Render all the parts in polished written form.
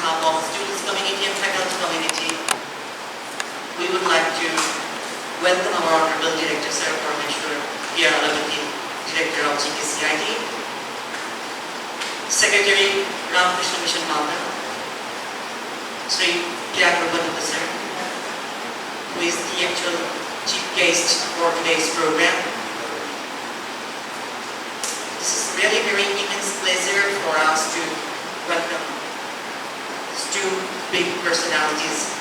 behalf of students community and faculty community, we would like to welcome our Honorable Director Sir Parmeshwar Director of GKCIET, Secretary Ramakrishna Mission Malda, Sri Rupana Sir, who is the actual chief guest for today's program. This is really very immense pleasure for us to welcome these two big personalities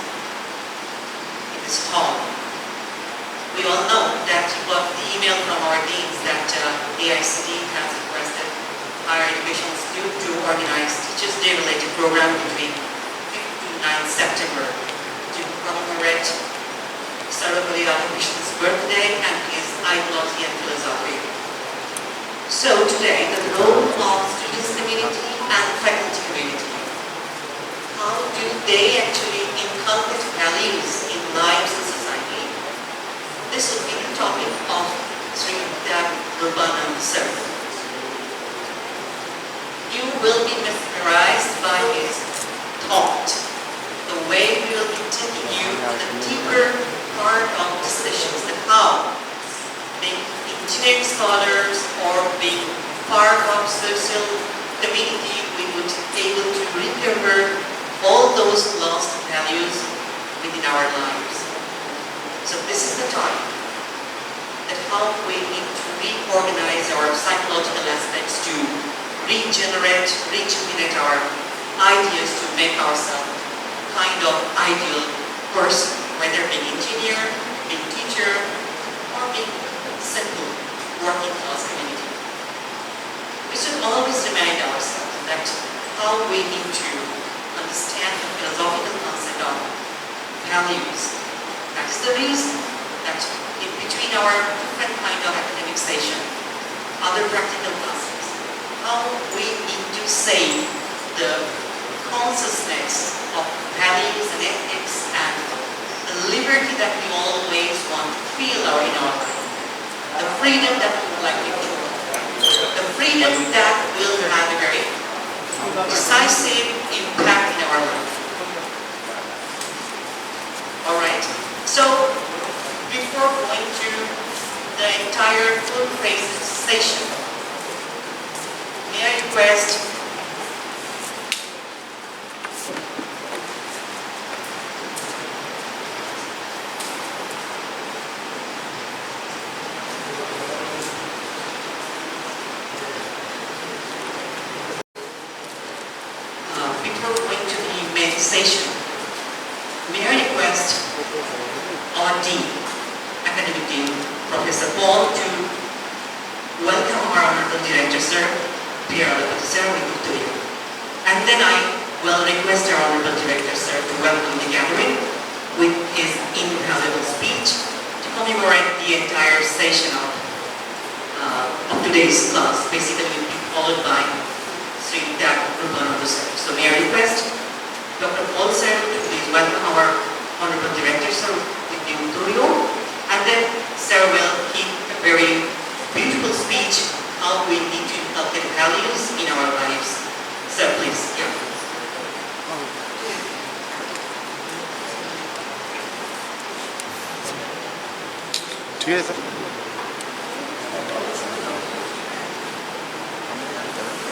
in this hall. We all know that you got the email from our deans that AICT has requested higher education institute to organize Teachers' Day related program between 5th to 9th September to commemorate Sarvapalli Radhakrishna's birthday and his ideology and philosophy. So today, the role of students community and faculty community. How do they actually inculcate values in lives and society? This will be the topic of Sri Rupana Sir. You will be mesmerized by his thought, the way we will be taking you to the deeper part of discussions, the how, being engineering scholars or being part of social community, we would be able to recover all those lost values within our lives. So this is the time that how we need to reorganize our psychological aspects to rejuvenate our ideas to make ourselves kind of ideal person, whether being engineer, being teacher, or being simple working class community. We should always remind ourselves that how we need to understand the philosophical concept of values. That is the reason that in between our different kind of academic session, other practical classes, how we need to save the consciousness of values and ethics and the liberty that we always want to feel in our life, the freedom that we would like to enjoy, the freedom that will have a very decisive impact in our life. Alright, so before going to the entire full phase session, may I request before going to the main session, may I request our Dean, Academic Dean, Professor Paul, to welcome our Honorable Director Sir, Sir, and then I will request our Honorable Director Sir to welcome the gathering with his invaluable speech to commemorate the entire session of today's class. Basically, will be followed by Sri Rupana Sir. So may I request Dr. Paul Sir to please welcome our Honorable Director Sir with the tutorial, and then Sir will keep a very beautiful speech how we need to inculcate values in our lives. Sir, please. Yeah. Together.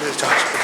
There's Josh.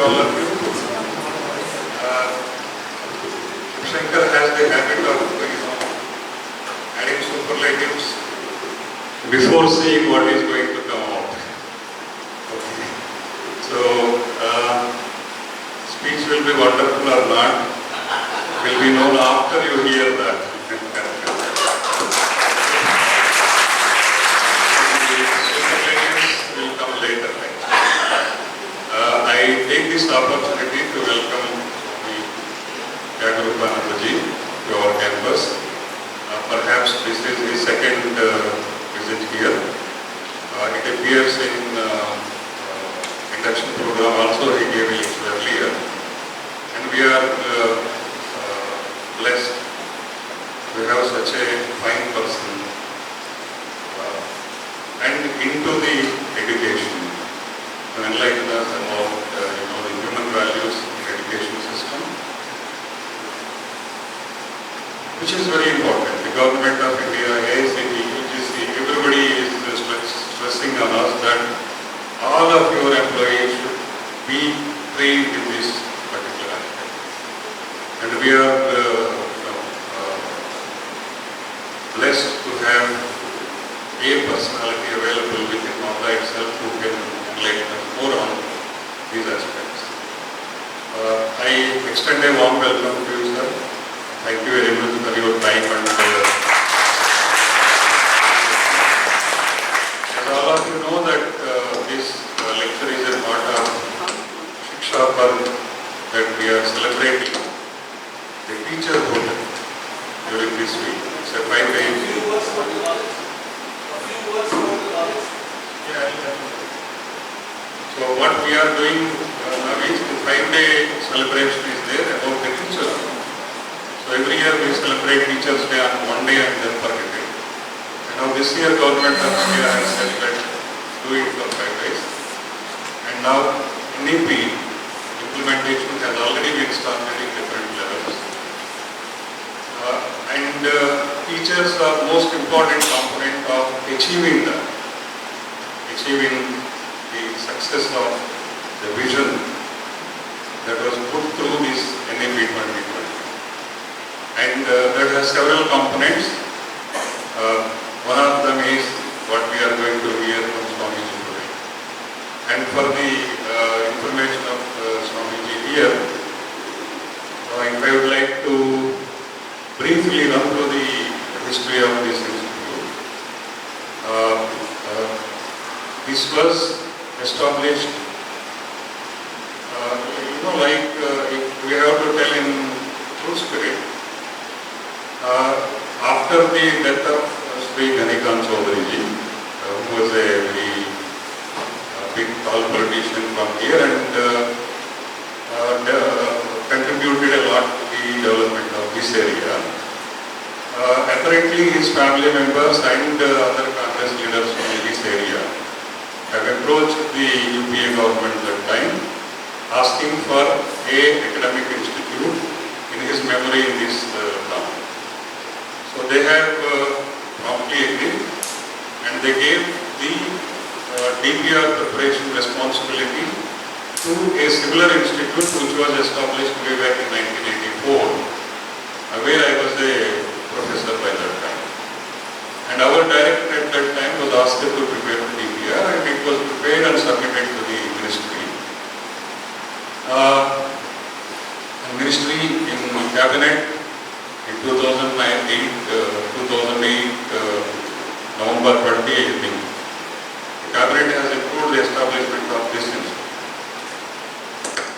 all of you. Shikshak has the habit of adding superlatives before seeing what is going to come out. Okay. So, speech will be wonderful or not, will be known after you hear that. Superlatives will come later. I take this opportunity to welcome Ji to our campus. Perhaps this is his second visit here. It appears in induction program also he gave it earlier. And we are blessed to have such a fine person and into the education to enlighten us about the human values in education system, which is very important. The government of India, AICT, UGC, everybody is stressing on us that all of your employees should be trained in this particular aspect. And we are blessed to have a personality available within Malda itself who can enlighten us more on these aspects. I extend a warm welcome to you, sir. Thank you very much for your time and as all of you know that this lecture is a part of Shikshak Parv that we are celebrating the teacherhood during this week. It's a 5-day. So what we are doing now is the 5-day celebration is there about the teacher. So every year we celebrate Teachers' Day on one day and then forget it. And now this year government of India has said that do it for 5 days. And now NEP implementation has already been started in different levels. Teachers are most important component of achieving the success of the vision that was put through this NEP 2020. And that has several components. One of them is what we are going to hear from Swamiji today. And for the information of Swamiji here, if I would like to briefly run through the history of this institute. This was established, if we have to tell in true spirit, after the death of Sri Ganikant Chaudharyji, who was a very big, tall politician from here and contributed a lot to the development of this area. Apparently his family members and other Congress leaders from this area have approached the UPA government that time asking for a academic institute in his memory in this town. So they have promptly agreed and they gave the DPR preparation responsibility to a similar institute which was established way back in 1984, where I was a professor by that time. And our director at that time was asked to prepare the DPR and it was prepared and submitted to the ministry. Ministry in cabinet in 2008, November 20, I think. The cabinet has approved the establishment of this institute.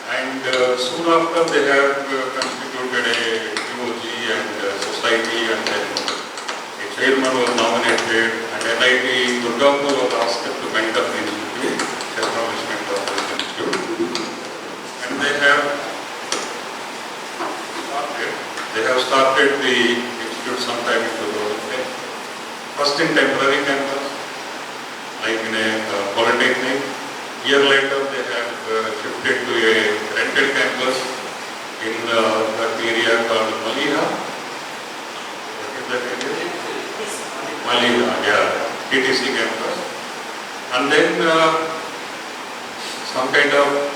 And soon after they have constituted a UOG and society and then a chairman was nominated and NIT Durgapur was asked to mentor the institute, establishment of this institute. And they have started the institute sometime in 2010. First in temporary campus, like in a polytechnic. Year later they have shifted to a rented campus in that area called Malda. What is that area? Malda, yeah, TTC campus. And then some kind of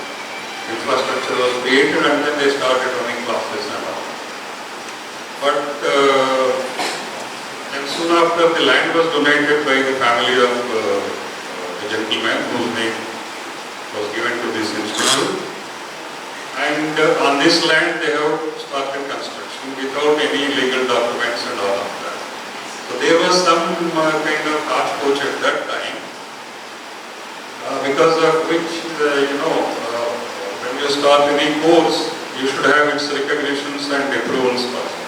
infrastructure was created, and then they started running classes and all. But and soon after, the land was donated by the family of a gentleman whose name was given to this institute. And on this land they have started construction without any legal documents and all of that. So there was some kind of hodgepodge at that time, because of which, when you start any course, you should have its recognitions and approvals first.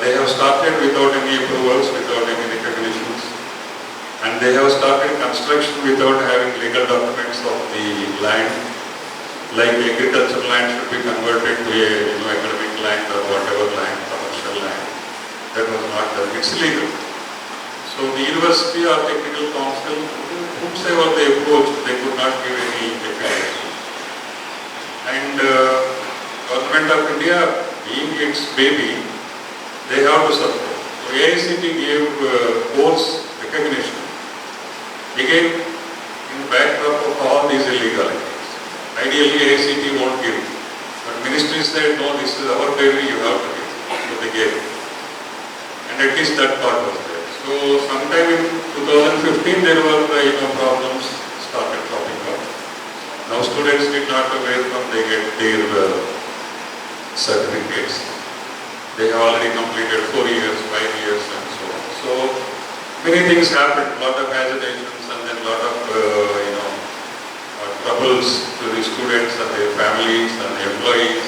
They have started without any approvals, without any recognitions, and they have started construction without having legal documents of the land. Like agricultural land should be converted to a academic land or whatever land, commercial land. That was not done. It's illegal. So the university or technical council, whomsoever they approached, they could not give any evidence. And Government of India, being its baby, they have to support. So AICT gave course recognition. Again, in the backdrop of all these illegalities. Ideally, AICT won't give. But ministry said, no, this is our baby, you have to give. So they gave. And at least that part was there. So sometime in 2015, there were problems started cropping up. Now students did not away from they get their certificates. They have already completed 4 years, 5 years, and so on. So many things happened. A lot of agitations and then a lot of troubles to the students and their families and the employees.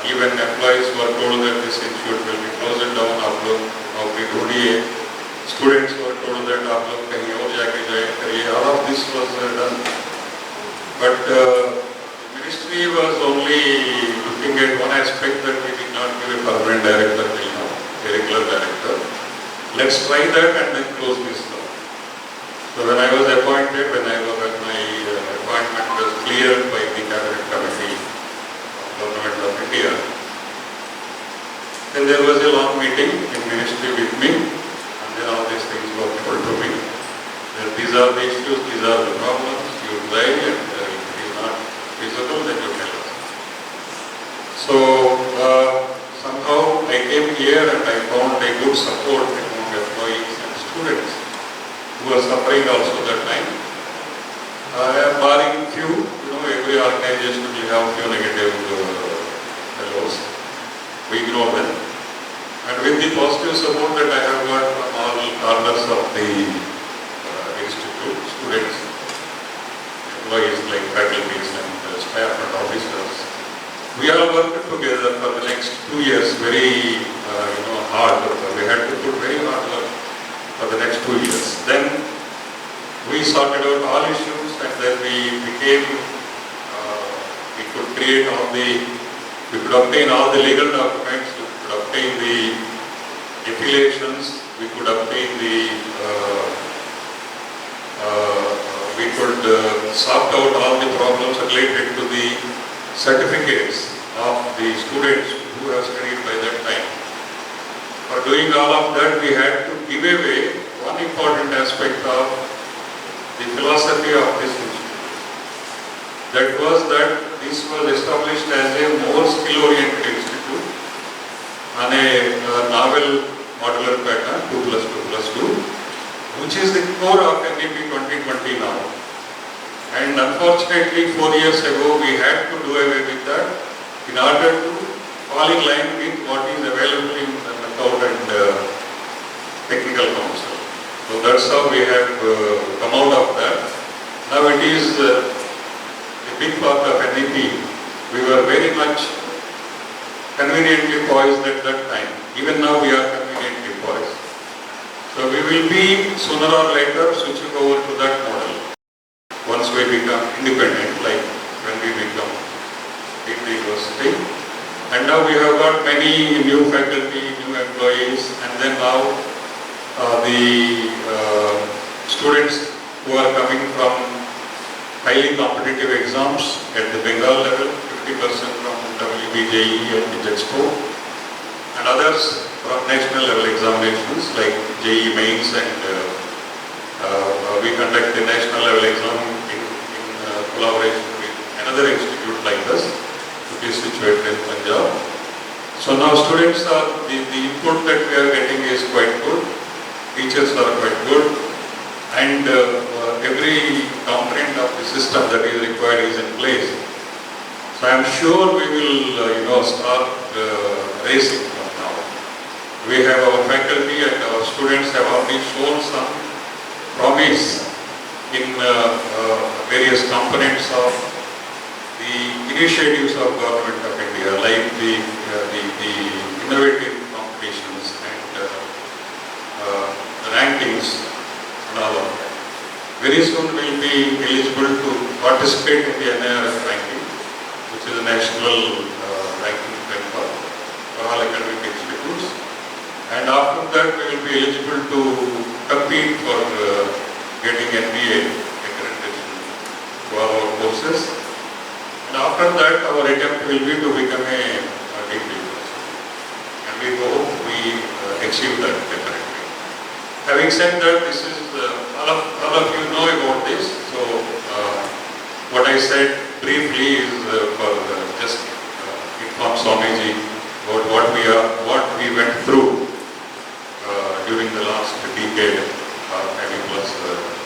Even employees were told that this institute will be closed down. Students were told that all of this was done. But the ministry was only looking at one aspect, that we did not give a permanent director, a regular director. Let's try that and then close this down. So when I was appointed, my appointment was cleared by the Cabinet Committee of Government of India. Then there was a long meeting in ministry with me, and then all these things were told to me. That these are the issues, these are the problems, you try, and if it is not feasible, then you tell us. So somehow I came here and I found a good support among employees and students who were suffering also that time. Barring few, every organization will have few negative fellows. We ignore them. And with the positive support that I have got from all corners of the institute, students, employees like faculties and staff and officers, we all worked together for the next 2 years very hard. We had to put very hard work for the next 2 years. Then we sorted out all issues, and then we became, we could obtain all the legal documents, we could obtain the affiliations, we could obtain the, we could sort out all the problems related to the certificates of the students who have studied by that time. For doing all of that, we had to give away one important aspect of the philosophy of this institute. That was that this was established as a more skill-oriented institute on a novel modular pattern, 2+2+2, which is the core of NEP 2020 now. And unfortunately, 4 years ago, we had to do away with that in order to fall in line with what is available in the Knockout and Technical Council. So that's how we have come out of that. Now it is a big part of NEP. We were very much conveniently poised at that time. Even now we are conveniently poised. So we will be sooner or later switching over to that model once we become independent, like when we become in the university. And now we have got many new faculty, new employees, and then now the students who are coming from highly competitive exams at the Bengal level, 50% from WBJE and Expo, and others from national level examinations like JE Mains, and we conduct the national level exam in collaboration with another institute like us, which is situated in Punjab. So now students are, the input that we are getting is quite good, teachers are quite good, and every component of the system that is required is in place. So I am sure we will start racing from now. We have our faculty and our students have already shown some promise in various components of the initiatives of Government of India, like the innovative competitions and the rankings and all of that. Very soon we will be eligible to participate in the NIRF ranking, which is a national ranking framework for all academic institutes. And after that we will be eligible to compete for getting MBA accreditation for our courses. And after that our attempt will be to become a degree person. And we hope we achieve that definitely. Having said that, this is all of you know about this. So what I said briefly is for just inform Swamiji about what we went through during the last decade, maybe plus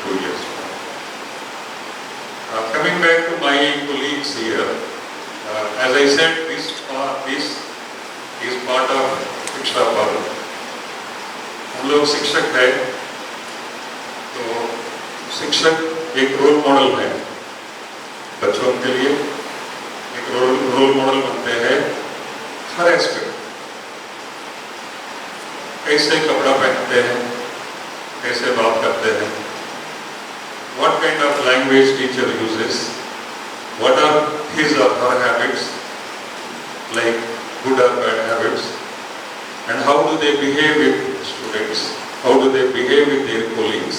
2 years. Coming back to my colleagues here, as I said, this is part of Shikshak Parv. हम लोग शिक्षक है, तो शिक्षक एक role model है बच्चों के लिए, एक रोल मॉडल बनते हैं हर एस्पेक्ट। कैसे कपड़ा पहनते हैं, कैसे बात करते हैं, what kind of language teacher uses, what are his or her habits, like good or bad habits, and how do they behave with students, how do they behave with their colleagues.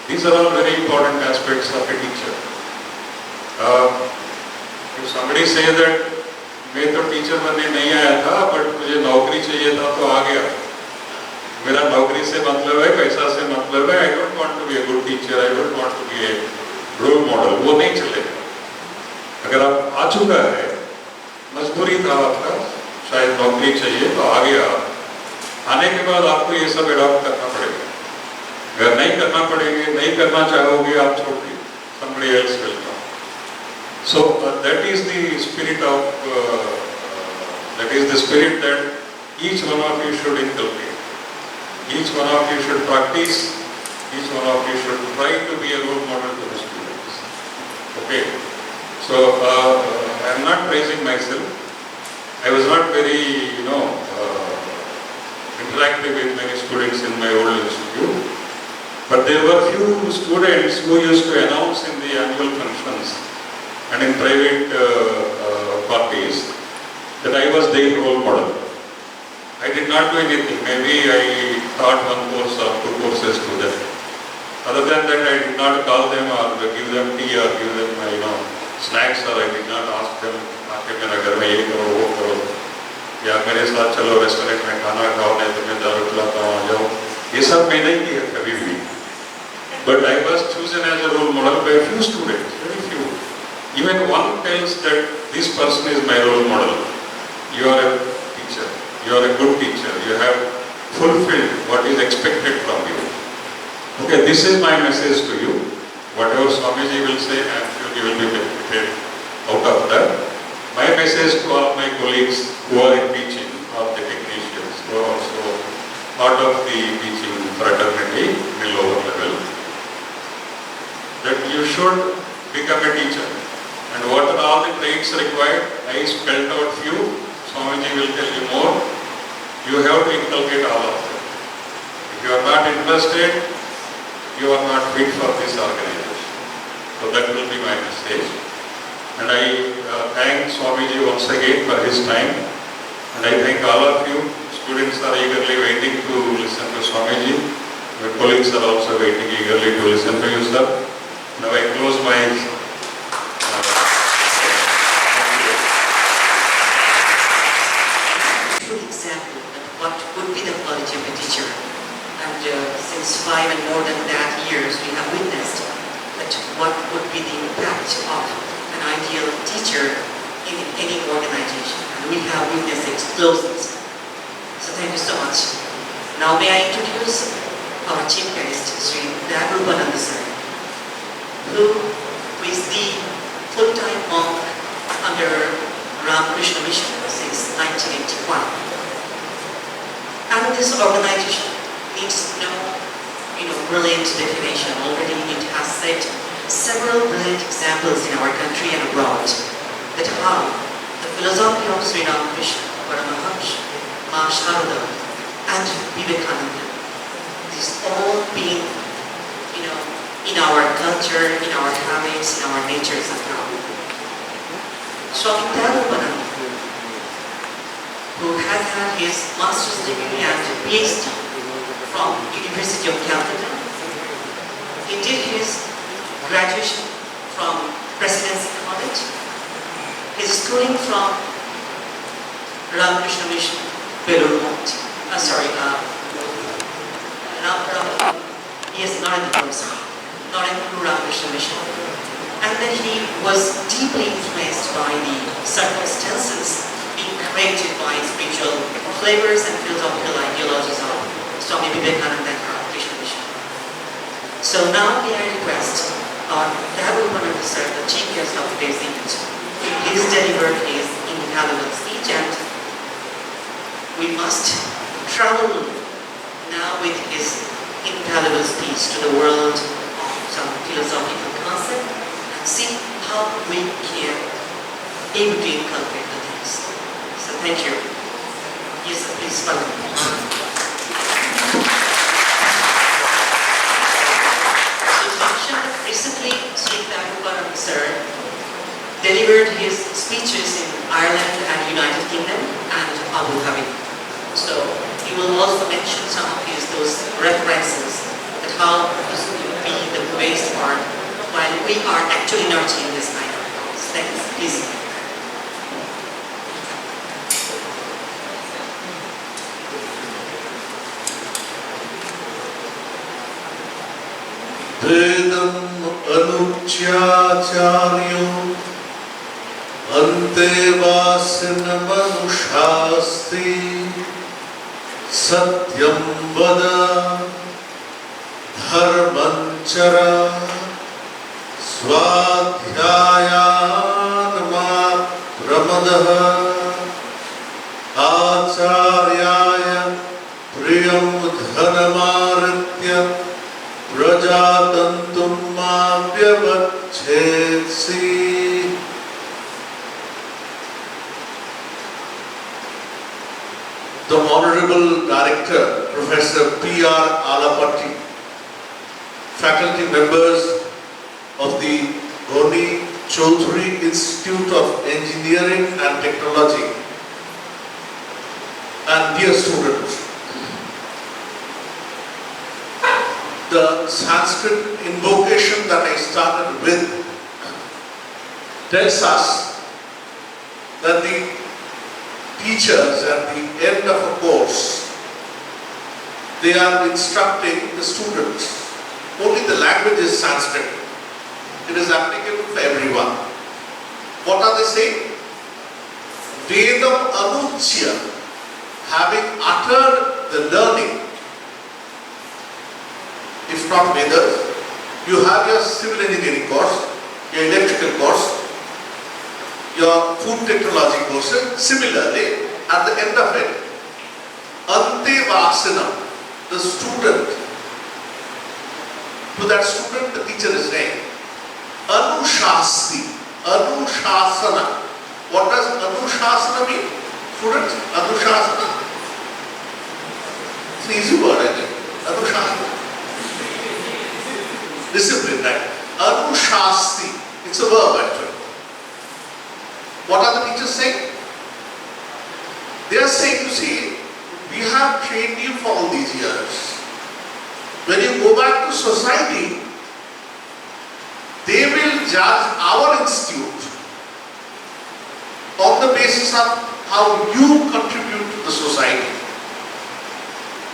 These are all very important aspects of a teacher. If somebody say that मैं तो teacher बनने नहीं आया था, but मुझे नौकरी चाहिए था तो आ गया, मेरा नौकरी से मतलब है, पैसा से मतलब है, I don't want to be a good teacher, I don't want to be a role model, वो नहीं चलेगा। अगर आप आ चुका है, मजबूरी था आपका, शायद नौकरी चाहिए तो आ गया, आने के बाद आपको ये सब एडॉप्ट करना पड़ेगा। अगर नहीं करना पड़ेगा, नहीं करना चाहोगे, आप छोड़ दीजिए, somebody else will come. So that is the spirit that each one of you should inculcate. Each one of you should practice, each one of you should try to be a role model to the students. Okay, so I am not praising myself. I was not very, interactive with many students in my old institute, but there were few students who used to announce in the annual functions and in private parties that I was their role model. I did not do anything. Maybe I taught one course or 2 courses to them. Other than that, I did not call them or give them tea or give them, snacks, or I did not ask them, आके मेरा घर में ये करो, वो करो, या मेरे साथ चलो रेस्टोरेंट में खाना खाओ, नहीं तो मैं दारू पिलाता हूँ, आ जाओ। ये सब मैं नहीं किया कभी भी. But I was chosen as a role model by a few students, very few. Even one tells that this person is my role model. You are a teacher. You are a good teacher. You have fulfilled what is expected from you. Okay, this is my message to you. Whatever Swamiji will say, I am sure you will be benefited out of that. My message to all my colleagues who are in teaching, or the technicians who are also part of the teaching fraternity in the lower level, that you should become a teacher. And what are all the traits required? I spelled out few. Swamiji will tell you more. You have to inculcate all of them. If you are not interested, you are not fit for this organization. So that will be my message. And I thank Swamiji once again for his time. And I thank all of you. Students are eagerly waiting to listen to Swamiji. My colleagues are also waiting eagerly to listen to you, sir. Now I close my example of what would be the quality of a teacher. And since 5 and more than that years, we have witnessed that what would be the impact of an ideal teacher in any organization. And we have witnessed it closely. So thank you so much. Now may I introduce our chief guest, Sri Dagupananda sir, who is the full-time monk under Ramakrishna Mission since 1981. And this organization needs no brilliant definition. Already it has set several brilliant examples in our country and abroad that how the philosophy of Sri Ramakrishna, Paramahamsa, Ma Sharada, and Vivekananda, these all being, in our culture, in our habits, in our nature somehow. Swami Dagupananda, who has had his master's degree and PhD from University of Calcutta. He did his graduation from Presidency College, his schooling from Ramakrishna Mission, Belur Mount. Not in Ramakrishna Mission. And then he was deeply influenced by the circumstances being created by spiritual flavors and philosophical ideologies of Swami Vivekananda and Ramakrishna Mission. So now may I request our Dagupananda sir, the chief guest of today's event, to please deliver his infallible speech, and we must travel now with his infallible speech to the world of some philosophical concept and see how we can able to inculcate the things. So thank you. Yes, sir, please follow me. Recently, Sri Dagupananda sir delivered his speeches in Ireland and United Kingdom and Abu Dhabi. So he will also mention some of those references that how this will be the base part while we are actually nurturing this kind of thoughts. Thanks. Please. Vedam anuchyacharyo ante vasina manushasti satyam vada dharmanchara swadhyayan matramadah acharyaya priyam dhanamaritya Rajatantum mabhyavachesi. The Honorable Director, Professor P.R. Alapatti, faculty members of the Goni Chaudhary Institute of Engineering and Technology, and dear students, the Sanskrit invocation that I started with tells us that the teachers at the end of a course, they are instructing the students. Only the language is Sanskrit. It is applicable for everyone. What are they saying? Vedam anuchya, having uttered the learning. If not Vedas, you have your civil engineering course, your electrical course, your food technology courses. Similarly, at the end of it, ante vasana, the student, to that student the teacher is saying, anushasti, anushasana. What does anushasana mean? Students, anushasana? It's an easy word, I think. Anushasana. Discipline, right? Anushasti. It's a verb actually. What are the teachers saying? They are saying, you see, we have trained you for all these years. When you go back to society, they will judge our institute on the basis of how you contribute to the society.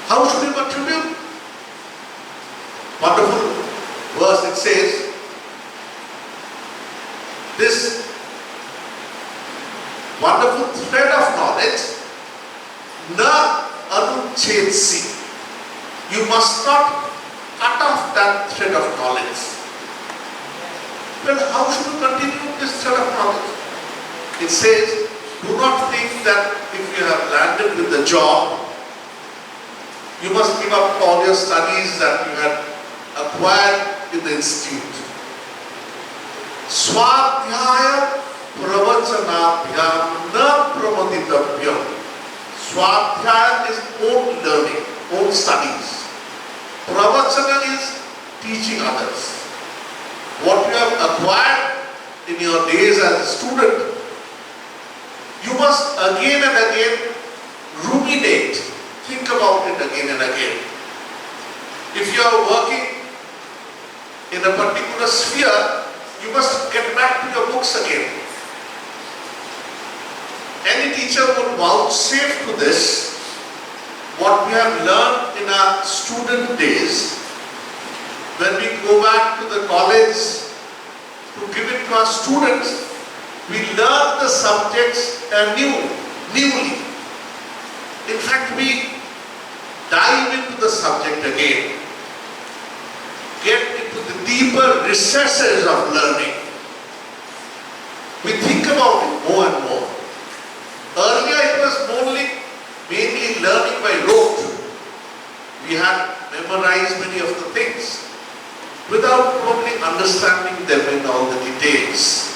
How should you contribute? Wonderful verse, it says, this You must not cut off that thread of knowledge. Well, how should you continue this thread of knowledge? It says, do not think that if you have landed with the job, you must give up all your studies that you had acquired in the institute. Swadhyaya pravachanabhyam na pramaditavhyam. Swadhyaya is own learning, own studies. Pravachana is teaching others. What you have acquired in your days as a student, you must again and again ruminate, think about it again and again. If you are working in a particular sphere, you must get back to your books again. Any teacher would vouchsafe to this. What we have learned in our student days, when we go back to the college to give it to our students, we learn the subjects newly. In fact, we dive into the subject again, get into the deeper recesses of learning. We think about it more and more. Earlier it was mainly learning by rote. We had memorized many of the things without probably understanding them in all the details.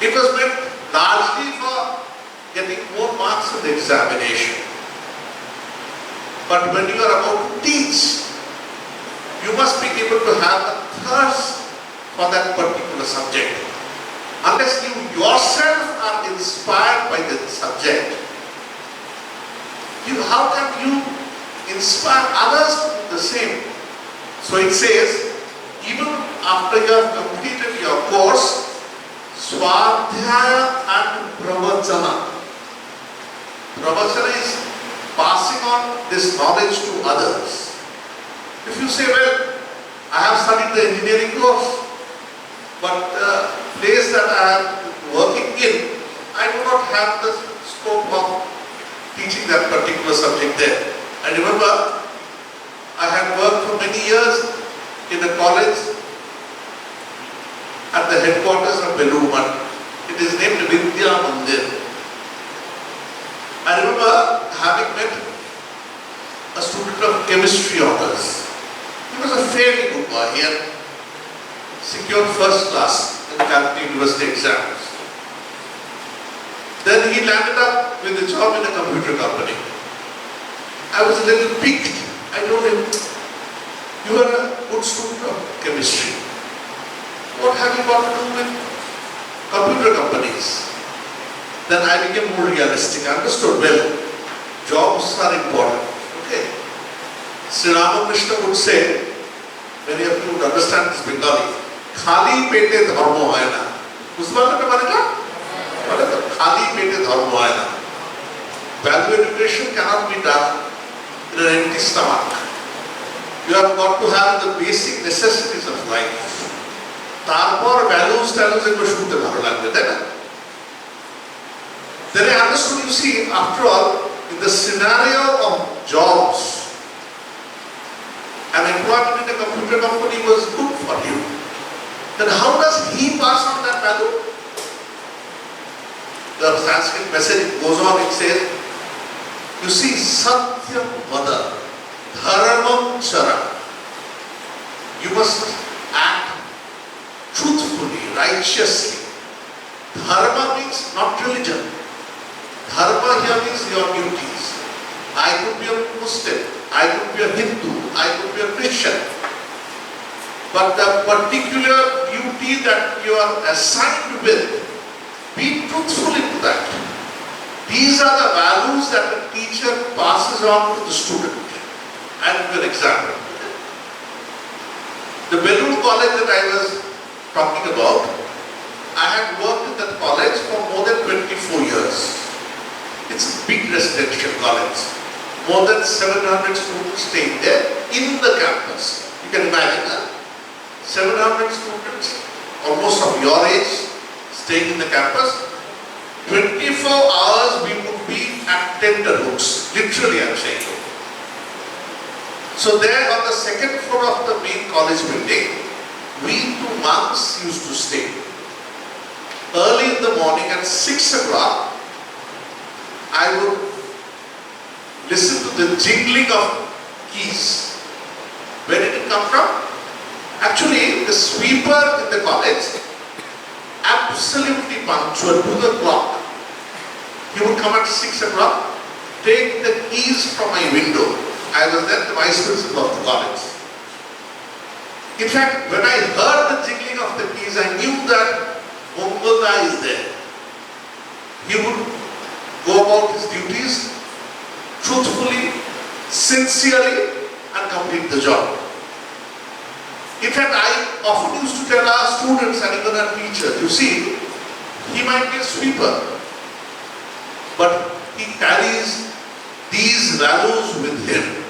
It was meant largely for getting more marks in the examination. But when you are about to teach, you must be able to have a thirst for that particular subject. Unless you yourself are inspired by the subject, how can you inspire others to do the same? So it says, even after you have completed your course, Swadhyaya and Pravachana. Pravachana is passing on this knowledge to others. If you say, well, I have studied the engineering course, but the place that I am working in, I do not have the scope of teaching that particular subject there. I remember I had worked for many years in a college at the headquarters of Belur. It is named Vidya Mandir. I remember having met a student of chemistry honors. He was a fairly good boy. He had secured first class in Calcutta University exams. Then he landed up with a job in a computer company. I was a little piqued. I told him, you are a good student of chemistry. What have you got to do with computer companies? Then I became more realistic. I understood, well, jobs are important. Okay. Sri Ramakrishna would say, when you have to understand this Bengali, Khali pete dharmo hayana. Usman ka maneka? Khali pete dharmo hayana. Value education cannot be done in an empty stomach. You have got to have the basic necessities of life. Tarpor values egulo shunte bhalo lagbe, তাই না? Then I understood, you see, after all, in the scenario of jobs, an employment in a computer company was good for him. Then how does he pass on that value? The Sanskrit message goes on, it says, you see, Satyam Vada, Dharmam Chara. You must act truthfully, righteously. Dharma means not religion. Dharma here means your duties. I could be a Muslim, I could be a Hindu, I could be a Christian. But the particular duty that you are assigned with, be truthful into that. These are the values that the teacher passes on to the student. I'll give you an example. The Belur college that I was talking about, I had worked in that college for more than 24 years. It's a big residential college. More than 700 students staying there in the campus. You can imagine that. 700 students, almost of your age, staying in the campus. 24 hours we would be at tenterhooks. Literally I'm saying so. So there on the second floor of the main college building, we 2 monks used to stay. Early in the morning at 6 o'clock, I would listen to the jingling of keys. Where did it come from? Actually, the sweeper in the college, absolutely punctual to the clock. He would come at 6 o'clock, take the keys from my window. I was then the vice principal of the college. In fact, when I heard the jingling of the keys, I knew that Malda is there. He would go about his duties truthfully, sincerely, and complete the job. In fact, I often used to tell our students and even our teachers, you see, he might be a sweeper, but he carries these values with him.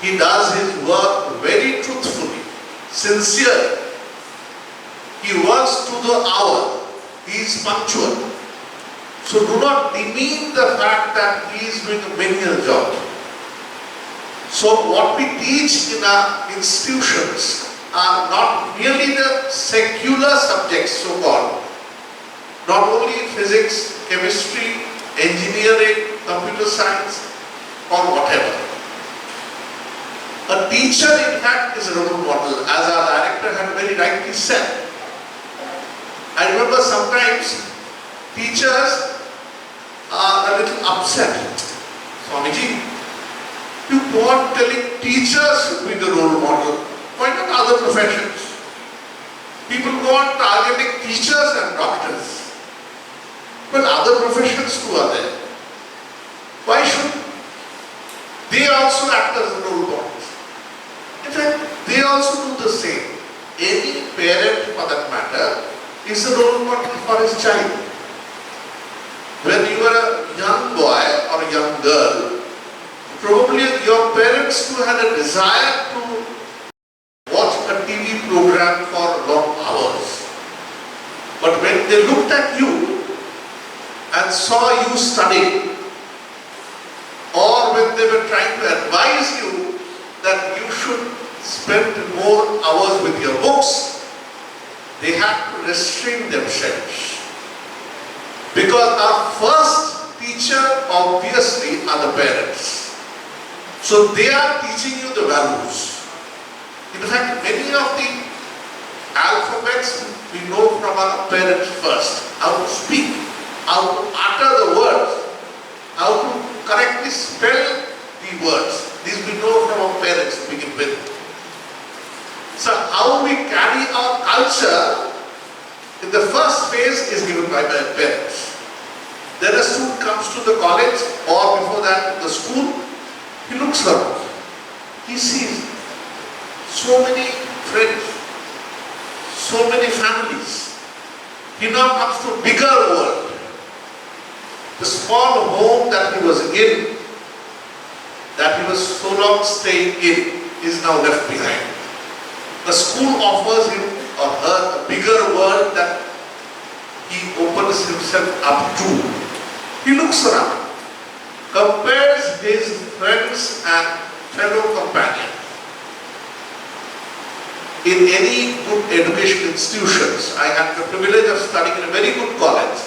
He does his work very truthfully, sincerely. He works to the hour. He is punctual. So do not demean the fact that he is doing a menial job. So what we teach in our institutions are not merely the secular subjects, so-called. Not only physics, chemistry, engineering, computer science, or whatever. A teacher, in fact, is a role model, as our director had very rightly said. I remember sometimes teachers are a little upset. Swamiji, you go on telling teachers should be the role model. Why not other professions? People go on targeting teachers and doctors. But other professions too are there. Why should they also act as the role models? In fact, they also do the same. Any parent, for that matter, is a role model for his child. When you are a young boy or a young girl, probably your parents too had a desire to watch a TV program for long hours. But when they looked at you and saw you studying, or when they were trying to advise you that you should spend more hours with your books, they had to restrain themselves. Because our first teacher obviously are the parents. So they are teaching you the values. In fact, many of the alphabets we know from our parents first. How to speak, how to utter the words, how to correctly spell the words. These we know from our parents to begin with. So how we carry our culture in the first phase is given by my parents. Then a student comes to the college or before that the school, he looks around. He sees so many friends, so many families. He now comes to a bigger world. The small home that he was in, that he was so long staying in, is now left behind. The school offers him or her a bigger world that he opens himself up to. He looks around, compares his friends and fellow companions. In any good education institutions, I had the privilege of studying in a very good college.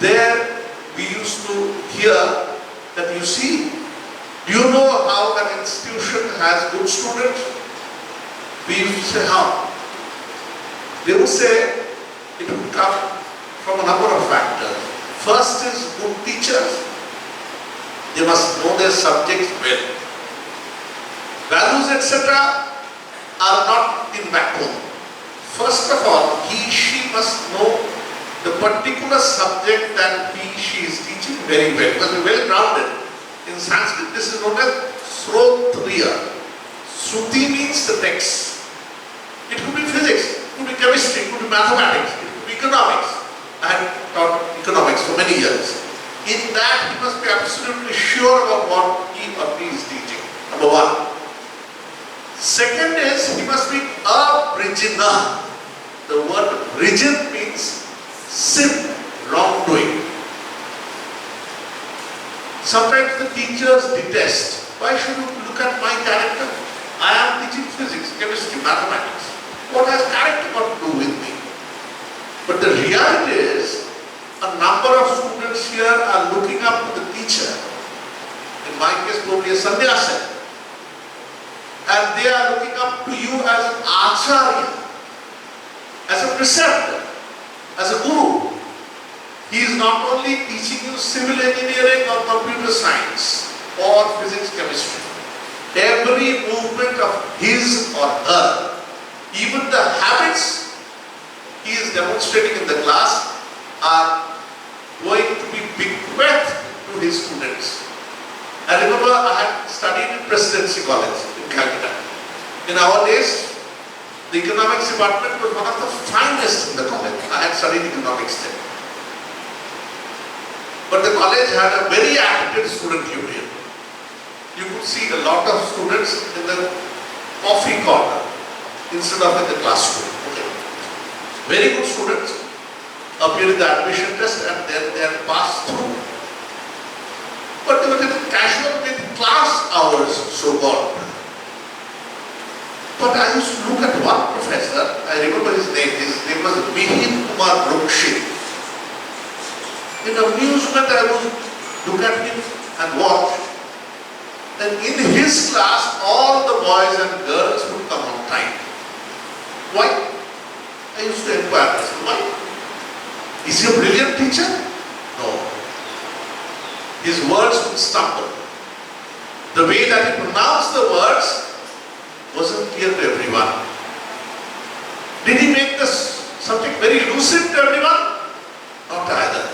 There we used to hear that, you see, do you know how an institution has good students? We used to say, how? They would say it would come from a number of factors. First is good teachers. They must know their subjects well. Values, etc. are not in vacuum. First of all, he, she must know the particular subject that he, she is teaching very well. Must be well grounded. In Sanskrit, this is known as Srotriya. Shruti means the text. It could be physics, it could be chemistry, it could be mathematics, it could be economics. I had taught economics for many years. In that, he must be absolutely sure about what he or she is teaching. Number one. Second is, he must be abrijina. The word brijin means sin, wrongdoing. Sometimes the teachers detest Why should you look at my character? I am teaching physics, chemistry, mathematics. What has character got to do with me? But the reality is, a number of students here are looking up to the teacher. In my case, probably a sannyasa. And they are looking up to you as an acharya, as a preceptor, as a guru. He is not only teaching you civil engineering or computer science or physics, chemistry. Every movement of his or her, even the habits he is demonstrating in the class are going to be bequeathed to his students. I remember I had studied in Presidency College in Calcutta. In our days, the economics department was one of the finest in the college. I had studied economics then. But the college had a very active student union. You could see a lot of students in the coffee corner instead of in the classroom. Okay. Very good students appear in the admission test and then they are passed through. But they were little casual with class hours, so called. But I used to look at one professor, I remember his name was Mihin Kumar Brokshi. In amusement, I would look at him and watch. And in his class, all the boys and girls would come on time. Why? I used to inquire myself, why? Is he a brilliant teacher? No. His words would stumble. The way that he pronounced the words wasn't clear to everyone. Did he make this something very lucid to everyone? Not either.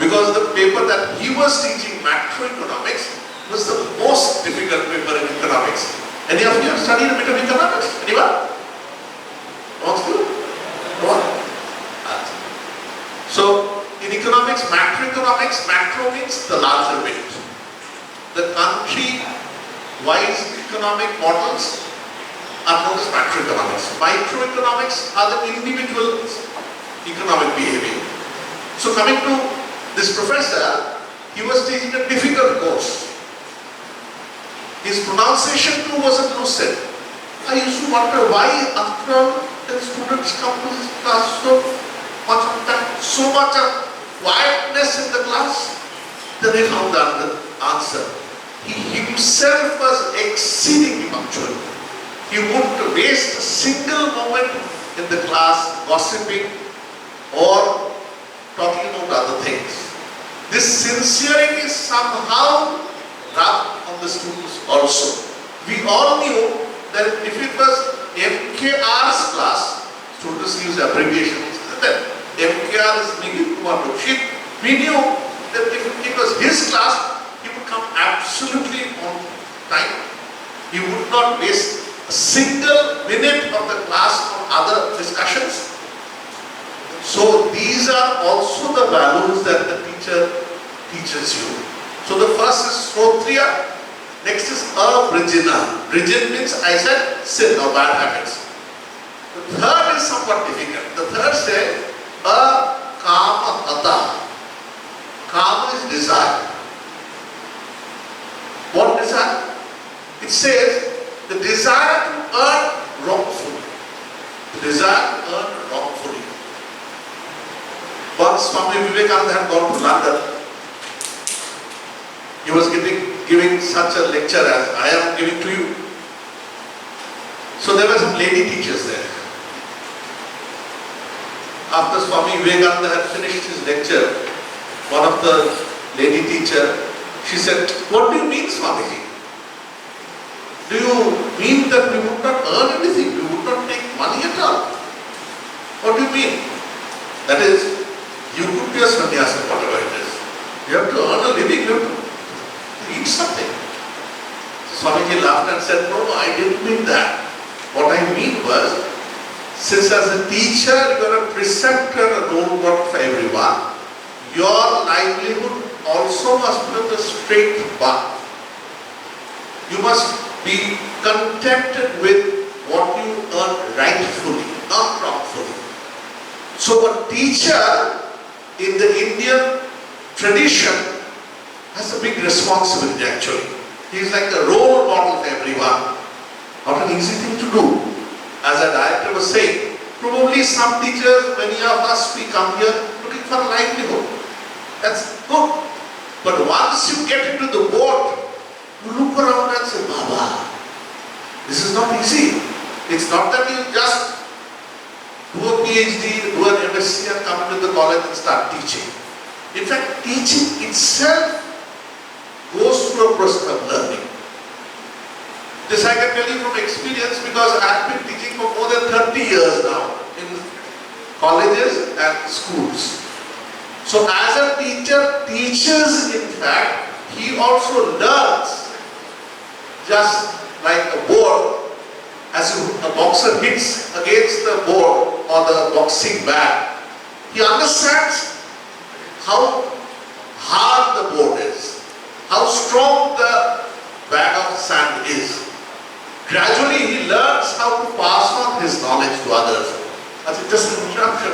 Because the paper that he was teaching, macroeconomics, was the most difficult paper in economics. Any of you have studied a bit of economics? Anyone? Wants to? No one? So, in economics, macroeconomics, macro means the larger bit. The country-wise economic models are known as macroeconomics. Microeconomics are the individual economic behavior. So coming to this professor, he was teaching a difficult course. His pronunciation too wasn't lucid. I used to wonder why after all the students come to this class so much of time, so much of quietness in the class. Then he found the answer. He himself was exceedingly punctual. He wouldn't waste a single moment in the class gossiping or talking about other things. This sincerity is somehow rubbed on the students also. We all knew that if it was MKR's class, students use abbreviations, that MKR is Mihin Kumar Brokshi. We knew that if it was his class, he would come absolutely on time. He would not waste a single minute of the class on other discussions. So these are also the values that the teacher teaches you. So the first is Srotriya, next is Abrijina. Brijin means, I said, sin or bad habits. The third is somewhat difficult. The third says Akamahata. Kama is desire. What desire? It says the desire to earn wrongfully. The desire to earn wrongfully. Once Swami Vivekananda had gone to London, he was giving such a lecture as I am giving to you. So there were some lady teachers there. After Swami Vivekananda had finished his lecture, one of the lady teacher, she said, "What do you mean, Swamiji? Do you mean that we would not earn anything? We would not take money at all? What do you mean? That is, you could be a sannyasa, whatever it is. You have to earn a living, you have to eat something." Swamiji laughed and said, "No, I didn't mean that. What I mean was, since as a teacher you are a preceptor, a role model for everyone, your livelihood also must be the straight path. You must be contented with what you earn rightfully, not wrongfully." So a teacher in the Indian tradition has a big responsibility actually. He is like a role model for everyone. Not an easy thing to do. As a director was saying, probably some teachers, many of us, we come here looking for a livelihood. That's good. But once you get into the board, you look around and say, Baba, this is not easy. It's not that you just do a PhD, do an MSc and come to the college and start teaching. In fact, teaching itself goes through a process of learning. This I can tell you from experience because I have been teaching for more than 30 years now in colleges and schools. So as a teacher teaches, in fact, he also learns. Just like a board, as a boxer hits against the board or the boxing bag, he understands how hard the board is, how strong the bag of sand is. Gradually he learns how to pass on his knowledge to others. That's just an introduction.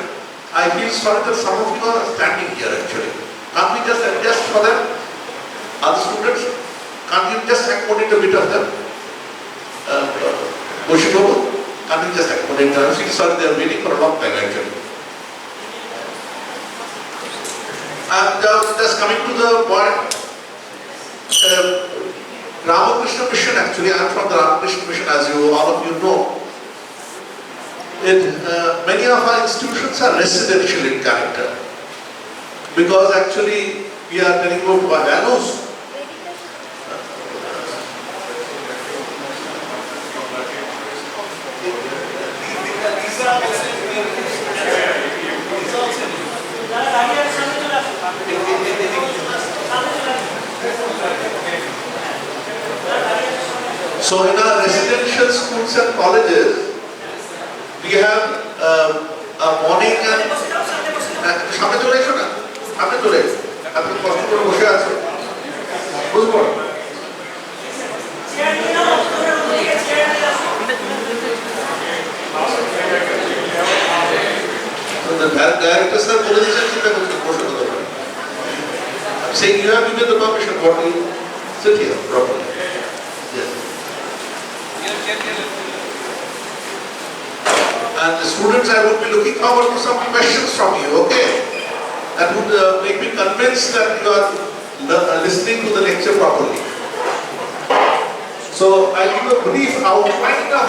I feel sorry that some of you are standing here actually. Can't we just adjust for them? Other students, can't you just accommodate a bit of them? Boshibobo, can't you just accommodate them? I feel sorry, they are waiting for a long time actually. And just coming to the point, Ramakrishna Mission, actually I am from the Ramakrishna Mission, as all of you know. Many of our institutions are residential in character because actually we are telling about our values. So in our residential schools and colleges, we have a morning and সামনে চলে এসো না, সামনে চলে এসো, আপনি কষ্ট করে বসে আছো, বুঝবো? Director sir বলে দিয়েছেন চিন্তা করছেন বসে কথা বলে। I'm saying you have given the permission for you sit here properly. Yes. And the students, I would be looking forward to some questions from you, okay? That would make me convinced that you are listening to the lecture properly. So I'll give a brief outline of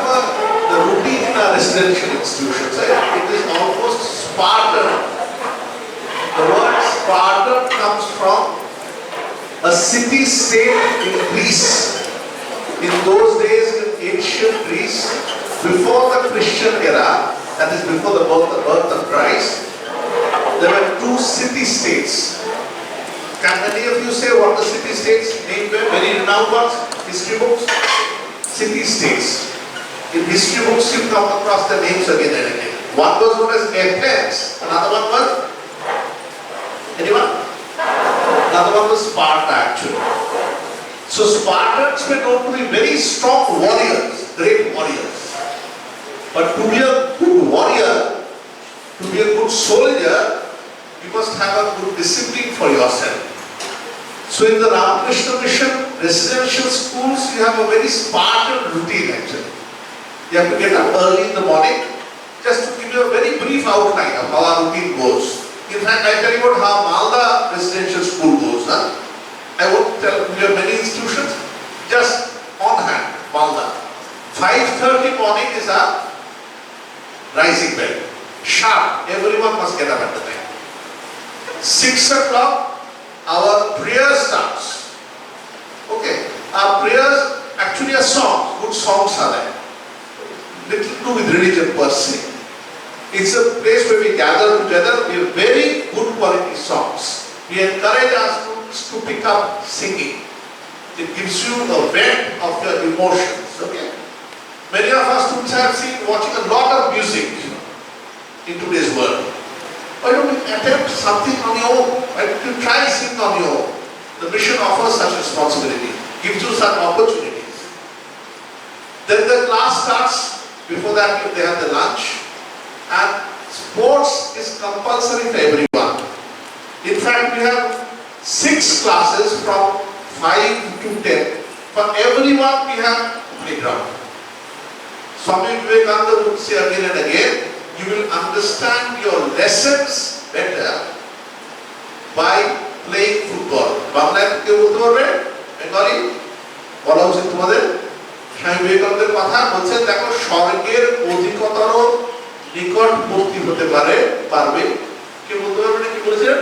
the routine in our residential institutions. It is almost Spartan. The word Spartan comes from a city-state in Greece. In those days, in ancient Greece, before the Christian era, that is before the birth of Christ, there were two city-states. Can any of you say what the city-states named were? Very renowned ones, history books? City-states. In history books you come across the names again and again. One was known as Athens, another one was? Anyone? Another one was Sparta actually. So Spartans were known to be very strong warriors, great warriors. But to be a good warrior, to be a good soldier, you must have a good discipline for yourself. So in the Ramakrishna Mission residential schools, you have a very Spartan routine actually. You have to get up early in the morning. Just to give you a very brief outline of how our routine goes. In fact, I tell you about how Malda residential school goes. I won't tell you have many institutions. Just on hand, Malda. 5:30 morning is our rising bell. Sharp. Everyone must get up at the time. 6 o'clock, our prayer starts. Okay. Our prayers actually are songs. Good songs are there. Little to do with religion per se. It's a place where we gather together with very good quality songs. We encourage our students to pick up singing. It gives you a vent of your emotions. Okay. Many of our students I have seen watching a lot of music in today's world. Why don't you attempt something on your own? Why don't you try singing on your own? The mission offers such responsibility, gives you such opportunities. Then the class starts. Before that, they have the lunch. And sports is compulsory for everyone. In fact, we have 6 classes from 5 to 10 For everyone we have playground. Swami Vivekananda would say again and again, you will understand your lessons better by playing football. বাংলায় কেউ বলতে পারবে? Bengali? বলা উচিত তোমাদের? স্বামী বিবেকানন্দের কথা বলছেন, দেখো স্বর্গের অধিকতর নিকটবর্তী হতে পারবে। কেউ বলতে পারবে না কি বলেছিলেন?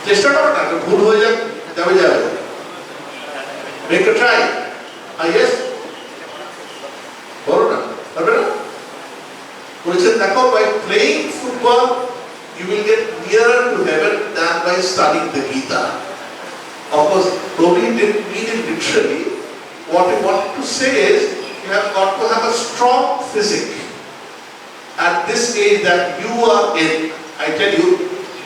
চেষ্টা করো না, ভুল হয়ে যাবে। Make a try. Yes? বলো না, পারবে না? বলেছেন দেখো, by playing football you will get nearer to heaven than by studying the Gita. Of course, probably didn't mean it literally. What he wanted to say is, you have got to have a strong physique at this age that you are in. I tell you,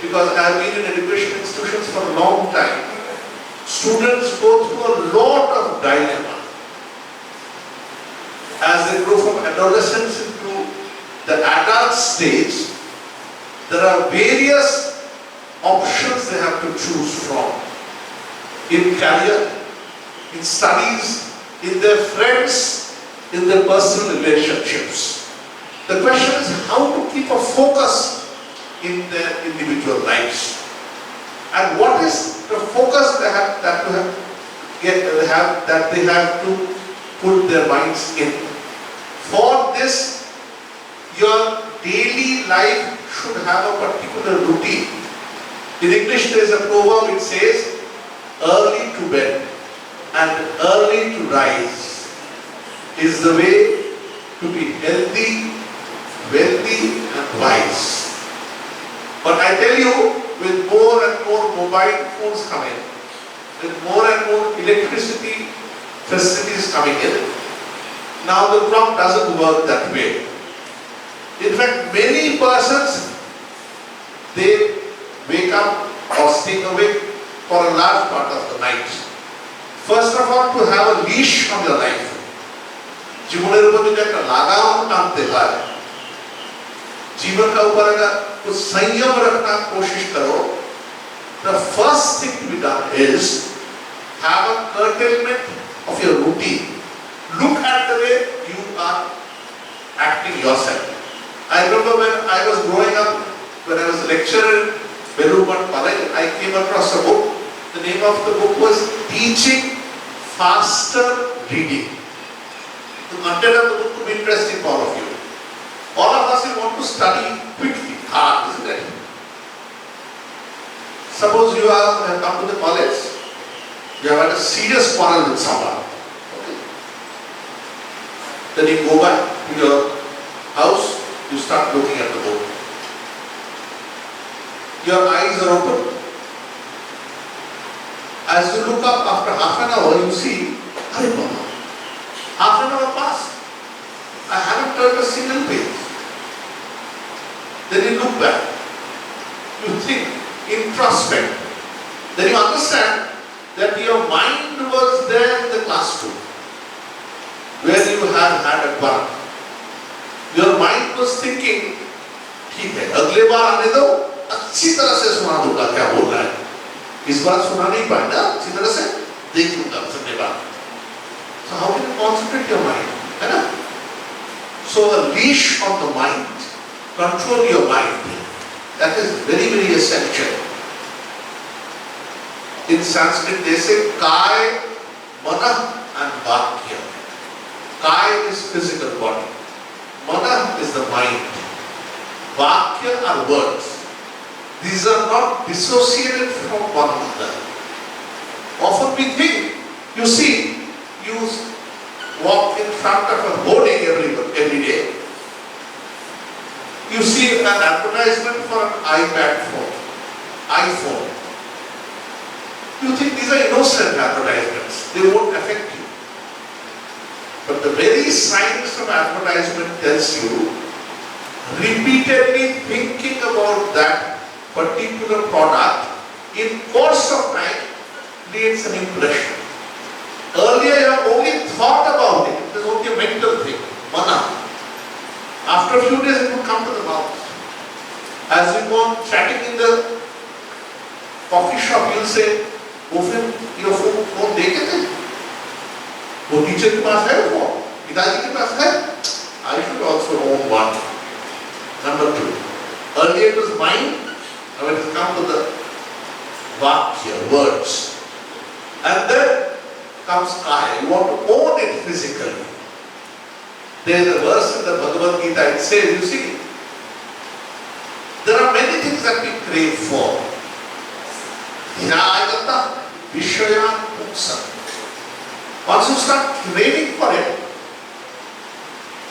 because I have been in education institutions for a long time, students go through a lot of dilemma. As they grow from adolescence into the adult stage, there are various options they have to choose from. In career, in studies, in their friends, in their personal relationships. The question is how to keep a focus in their individual lives. And what is the focus they have to put their minds in. For this, your daily life should have a particular routine. In English there is a proverb, it says, early to bed and early to rise is the way to be healthy, wealthy and wise. But I tell you, with more and more mobile phones coming, with more and more electricity facilities coming in, now the clock doesn't work that way. In fact, many persons, they wake up or stay awake for a large part of the night. First of all, to have a leash on your life. जीवনের উপর যদি একটা লাগাম টানতে হয়, जीवन का ऊपर अगर कुछ संयम रखना कोशिश करो, the first thing to be done is have a curtailment of your routine. Look at the way you are acting yourself. I remember when I was growing up, when I was a lecturer in Belluman College, I came across a book. The name of the book was Teaching Faster Reading. The content of the book could be interesting for all of you. All of us will want to study quickly, hard, isn't it? Suppose you have come to the college, you have had a serious quarrel with someone. Okay. Then you go back to your house, you start looking at the book. Your eyes are open. As you look up after half an hour, you see, Hare Baba, half an hour passed. I haven't turned a single page. Then you look back. You think, introspect. Then you understand that your mind was there in the classroom where you had had a quarrel. Your mind was thinking, ठीक है, अगले बार आने दो, अच्छी तरह से सुना दूंगा क्या बोल रहा है. इस बार सुना नहीं पाए ना, अच्छी तरह से देख लूंगा सुनने बाद. So how can you concentrate your mind? है ना? So a leash on the mind, control your mind. That is very, very essential. In Sanskrit they say Kai, Mana and Vakya. Kai is physical body. Mana is the mind. Vakya are words. These are not dissociated from one another. Often we think, you see, you walk in front of a hoarding every day. You see an advertisement for an iPhone. You think these are innocent advertisements. They won't affect you. But the very science of advertisement tells you, repeatedly thinking about that particular product in course of time creates an impression. Earlier you have only thought about it. It is only a mental thing, mana. After a few days it will come to the mouth. As you go on chatting in the coffee shop, you will say, your phone teacher के पास है वो, पिताजी के पास है, I should also own one. Number 2, earlier it was mine, now it has come to the vakya, words. And then comes I, you want to own it physically. There is a verse in the Bhagavad Gita, it says, you see, there are many things that we crave for. Yayata Vishayan Muksa. Once you start craving for it,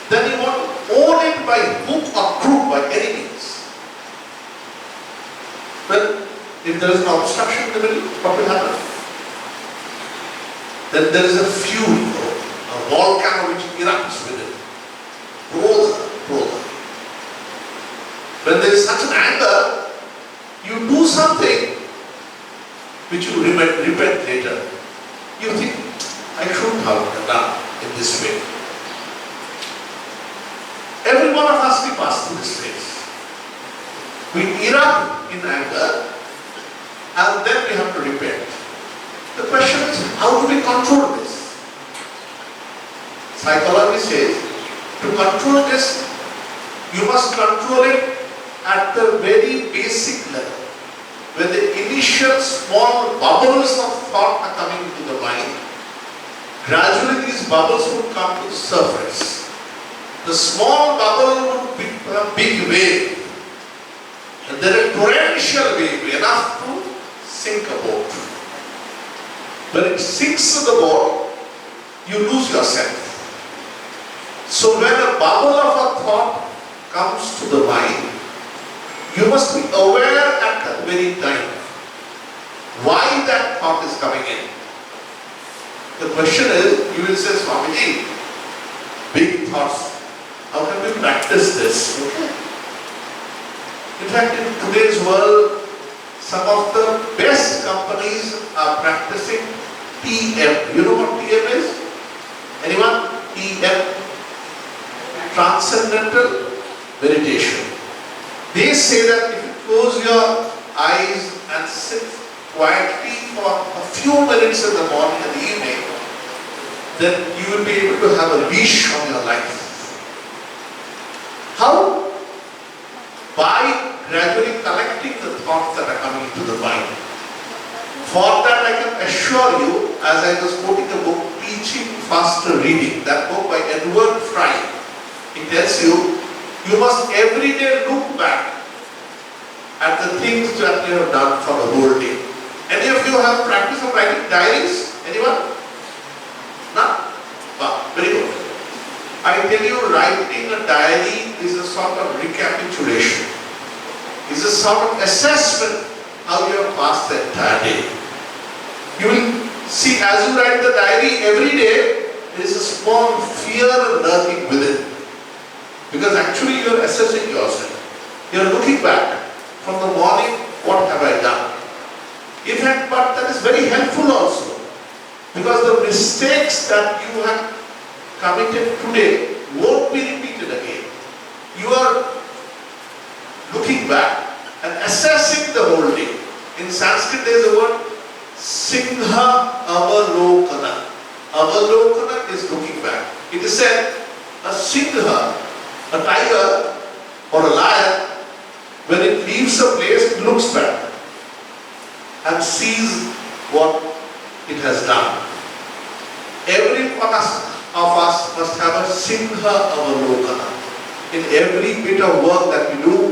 then you want to own it by hook or crook, by any means. Well, if there is an obstruction in the middle, what will happen? Then there is a fury, a volcano which erupts within. Crodha. When there is such an anger, you do something which you repent later. You think, I shouldn't have done in this way. Every one of us, we pass through this phase. We erupt in anger and then we have to repent. The question is, how do we control this? Psychology says, to control this, you must control it at the very basic level. When the initial small bubbles of thought are coming into the mind, gradually these bubbles would come to the surface. The small bubble would become a big wave. And then a torrential wave, enough to sink a boat. When it sinks to the boat, you lose yourself. So when a bubble of a thought comes to the mind, you must be aware at that very time why that thought is coming in. The question is, you will say, Swamiji, big thoughts, how can we practice this? Okay. In fact, in today's world, some of the best companies are practicing TM. You know what TM is? Anyone? TM? Transcendental meditation. They say that if you close your eyes and sit quietly for a few minutes in the morning and the evening, then you will be able to have a leash on your life. How? By gradually collecting the thoughts that are coming into the mind. For that I can assure you, as I was quoting the book Teaching Faster Reading, that book by Edward Fry, it tells you, you must every day look back at the things that you have done for the whole day. Any of you have practice of writing diaries? Anyone? No? Wow, very good. I tell you, writing a diary is a sort of recapitulation. It's a sort of assessment how you have passed the entire day. You will see, as you write the diary every day, there is a small fear lurking within. Because actually you are assessing yourself. You are looking back from the morning, what have I done? In fact, but that is very helpful also. Because the mistakes that you have committed today won't be repeated again. You are looking back and assessing the whole day. In Sanskrit there is a word Singha Avalokana. Avalokana is looking back. It is said a Singha, a tiger or a lion, when it leaves a place, it looks back and sees what it has done. Every one of us must have a Singha Avalokana. In every bit of work that we do,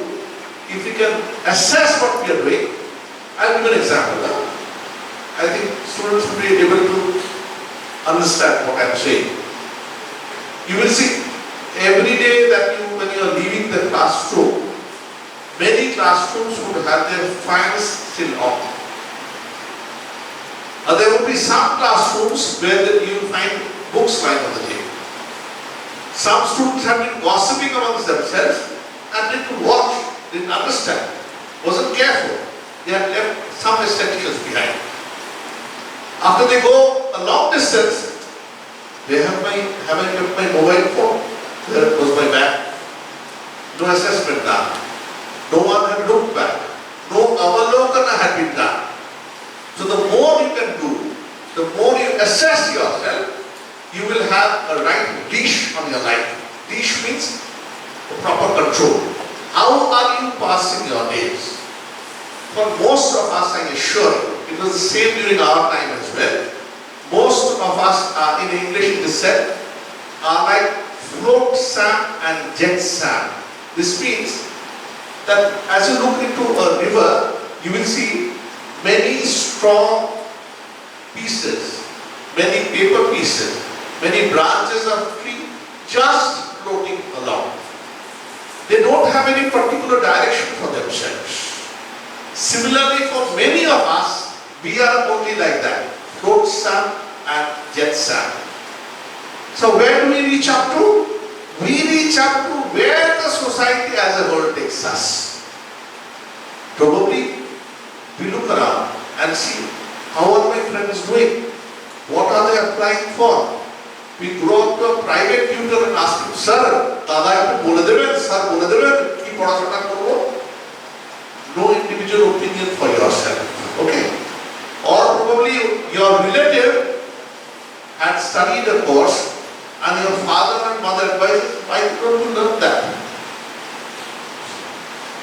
if we can assess what we are doing, I'll give an example. I think students will be able to understand what I am saying. You will see every day that when you are leaving the classroom, many classrooms would have their fans still on. There would be some classrooms where you will find books lying on the table. Some students have been gossiping amongst themselves and didn't watch, didn't understand, wasn't careful. They had left some essentials behind. After they go a long distance, they have I kept my mobile phone? There was my bag. No assessment done. No one had looked back. No avalokana had been done. So the more you can do, the more you assess yourself, you will have a right leash on your life. Leash means proper control. How are you passing your days? For most of us, I assure you, it was the same during our time as well. Most of us are, in English it is said, are like float sand and jet sand. This means that as you look into a river, you will see many strong pieces, many paper pieces, many branches of tree just floating along. They don't have any particular direction for themselves. Similarly, for many of us, we are only like that, float sand and jet sand. So where do we reach up to? We reach up to where the society as a whole takes us. Probably we look around and see how are my friends doing? What are they applying for? We go up to a private tutor and ask him, Sir, Dada একটু বলে দেবেন, sir বলে দেবেন কি পড়াশোনা করব? No individual opinion for yourself. Okay? Or probably your relative had studied a course and your father and mother advised, why don't you learn that?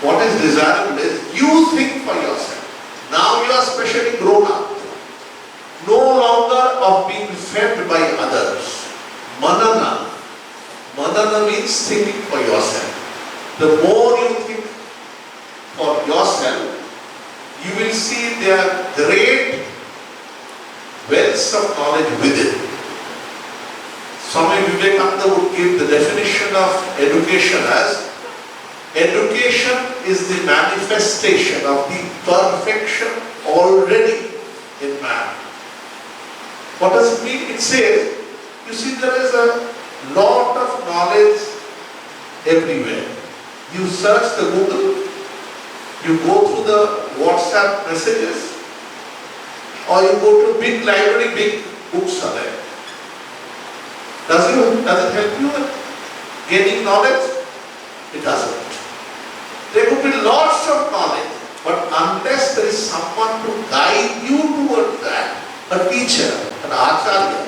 What is desirable is you think for yourself. Now you are specially grown up. No longer of being fed by others. Manana. Manana means thinking for yourself. The more you think for yourself, you will see there are great wells of knowledge within. Swami Vivekananda would give the definition of education as education is the manifestation of the perfection already in man. What does it mean? It says, you see, there is a lot of knowledge everywhere. You search the Google, you go through the WhatsApp messages, or you go to big library, big books are there. Does it help you in gaining knowledge? It doesn't. There could be lots of knowledge, but unless there is someone to guide you towards that, a teacher, an acharya,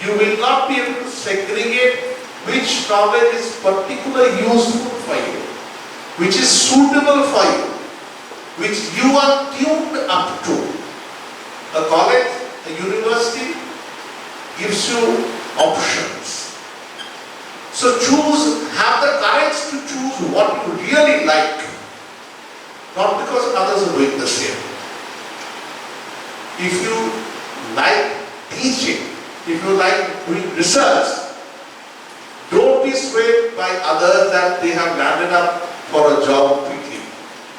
you will not be able to segregate which knowledge is particularly useful for you, which is suitable for you, which you are tuned up to. A college, a university gives you options. So choose, have the courage to choose what you really like, not because others are doing the same. If you like teaching, if you like doing research, don't be swayed by others that they have landed up for a job quickly.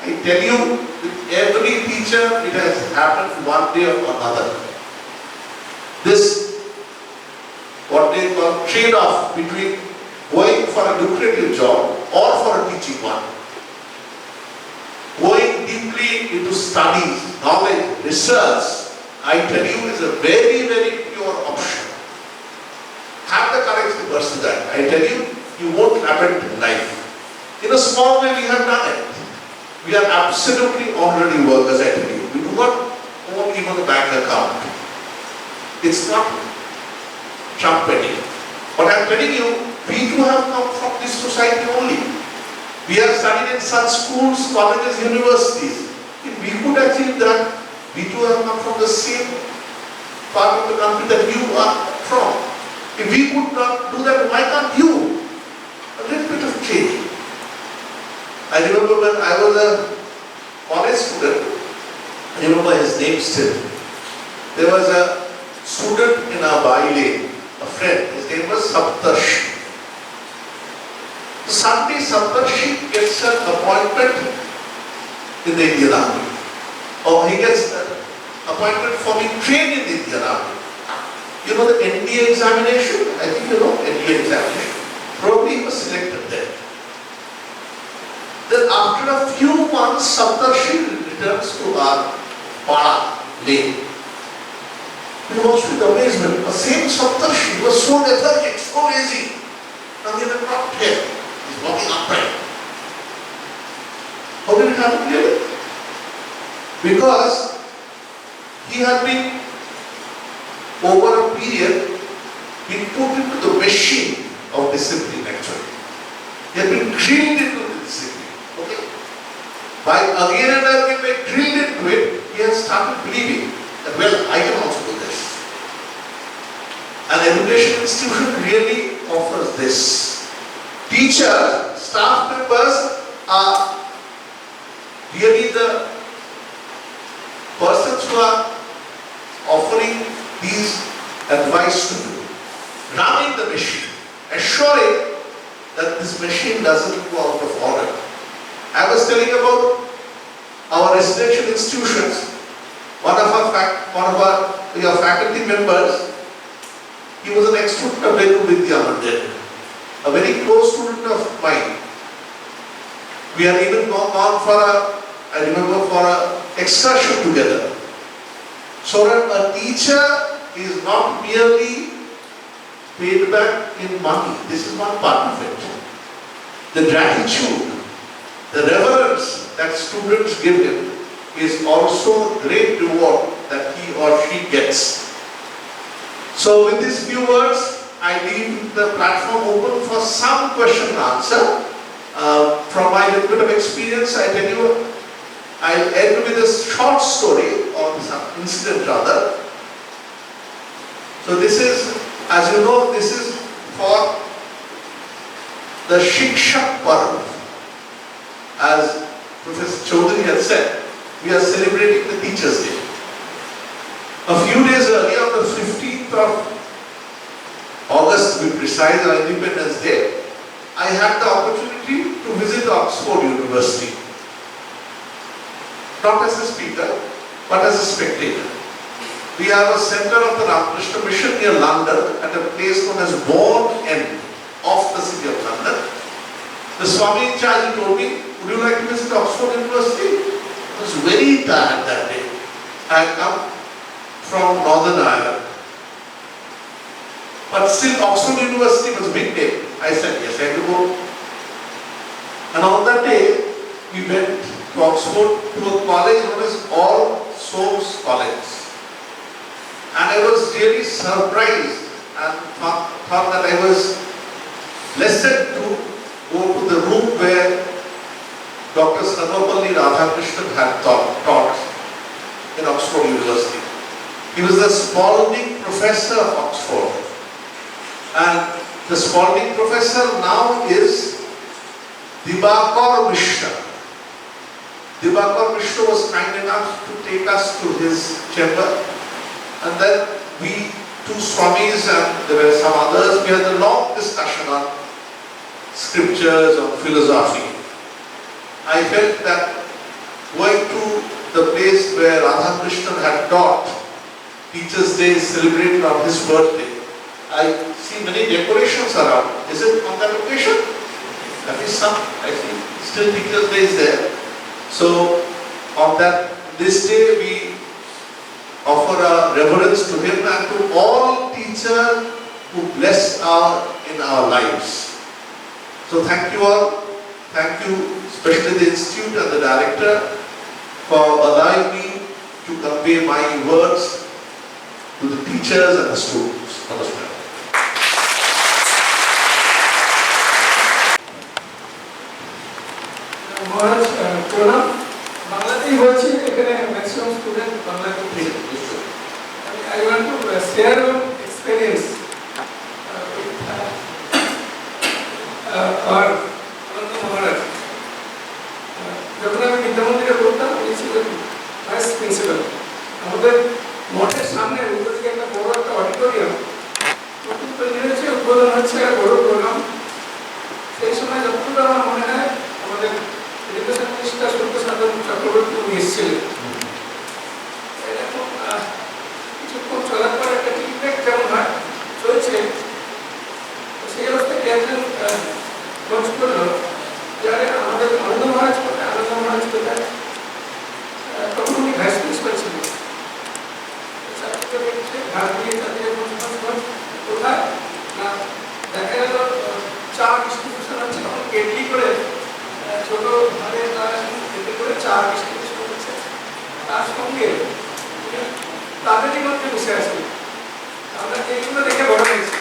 I tell you, with every teacher, it has happened one day or another. This, what they call trade-off between going for a lucrative job or for a teaching one. Going deeply into studies, knowledge, research, I tell you, is a very, very pure option. Have the courage to pursue that. I tell you, you won't lament in life. In a small way, we have done it. We are absolutely honorary workers, I tell you. We do not own even a bank account. It's not trumpeting. But I am telling you, we too have come from this society only. We have studied in such schools, colleges, universities. If we could achieve that, we too have come from the same part of the country that you are from. If we could not do that, why can't you? A little bit of change. I remember when I was a college student, I remember his name still. There was a student in our Baile, a friend, his name was Saptarshi. Sunday Saptarshi gets an appointment in the Indian Army. Or he gets an appointment for being trained in the Indian Army. You know the NDA examination? I think you know NDA examination. Probably he was selected there. Then after a few months, Saptarshi returns to our Pada lane. We watched with amazement. The same Saptarshi was so lethargic, so lazy. Now he had not here. He's walking upright. How did it happen really? Because he had been over a period been put into the machine of discipline actually. He has been drilled into the discipline. Okay? By again and again being drilled into it, he has started believing that, well, I can also do this. An education institution really offers this. Teachers, staff members are really the persons who are offering these advice to you, running the machine, assuring that this machine doesn't go out of order. I was telling about our residential institutions. One of your faculty members, he was an ex-student of Venu Vidya Mandir, a very close student of mine. We had even gone for I remember, for an excursion together. So that a teacher is not merely paid back in money. This is one part of it. The gratitude, the reverence that students give him is also great reward that he or she gets. So with these few words, I leave the platform open for some question and answer. From my little bit of experience, I tell you, I'll end with a short story or some incident rather. So this is, as you know, this is for the Shikshak Parv. As Professor Chaudhary had said, we are celebrating the Teachers' Day. A few days earlier, on the 15th of August, to be precise, on Independence Day, I had the opportunity to visit Oxford University. Not as a speaker, but as a spectator. We have a center of the Ramakrishna Mission near London at a place known as Bourne End, off the city of London. The Swami in charge told me, would you like to visit Oxford University? I was very tired that day. I had come from Northern Ireland. But still Oxford University was a big day. I said, yes, I have to go. And on that day, we went to Oxford to a college known as All Souls College. And I was really surprised and thought that I was blessed to go to the room where Dr. Sarvapalli Radhakrishnan had taught in Oxford University. He was the Spalding Professor of Oxford. And the Spalding Professor now is Dibakar Mishra. Dibakar Mishra was kind enough to take us to his chamber, and then we, two Swamis and there were some others, we had a long discussion on scriptures, on philosophy. I felt that going to the place where Radhakrishnan had taught, Teachers' Day is celebrated on his birthday. I see many decorations around. Is it on that occasion? That is some, I think, still Teachers' Day is there. So, on this day we offer a reverence to him and to all teachers who bless in our lives. So thank you all. Thank you, especially the Institute and the Director, for allowing me to convey my words to the teachers and the students. Namaskar. Maharaj, Purnam, Bangladesh বলছি এখানে maximum student বাংলাতে I want to share one experience our Maharaj. যখন আমি বিদ্যামন্দিরে পড়তাম উনি ছিলেন vice principal. আমাদের মঠের সামনে উত্তর দিকে একটা বড় একটা অডিটোরিয়াম, নতুন তৈরি হয়েছে, উদ্বোধন হচ্ছে বড় প্রোগ্রাম। সেই সময় যতটুকু আমার মনে হয় আমাদের এডুকেশন মিনিস্টার সত্যসাধন চক্রবর্তী উনি এসেছিলেন। এরকম কিছুক্ষণ চলার পর একটা টিকটক যেমন হয় চলছে, সেই অবস্থায় একজন লঞ্চ করলো যারা আমাদের আনন্দ মহারাজ কোথায় তখন উনি ভাইস প্রিন্সিপাল ছিলেন। ঘাট দিয়ে তাদের কোথায় না দেখা গেল চা ডিস্ট্রিবিউশন হচ্ছে, তখন কেটলি করে ছোট ভাবে এতে করে চা ডিস্ট্রিবিউশন হচ্ছে, তার সঙ্গে তাদেরই মধ্যে বসে আছে। আমরা এইগুলো দেখে বড় হয়েছি।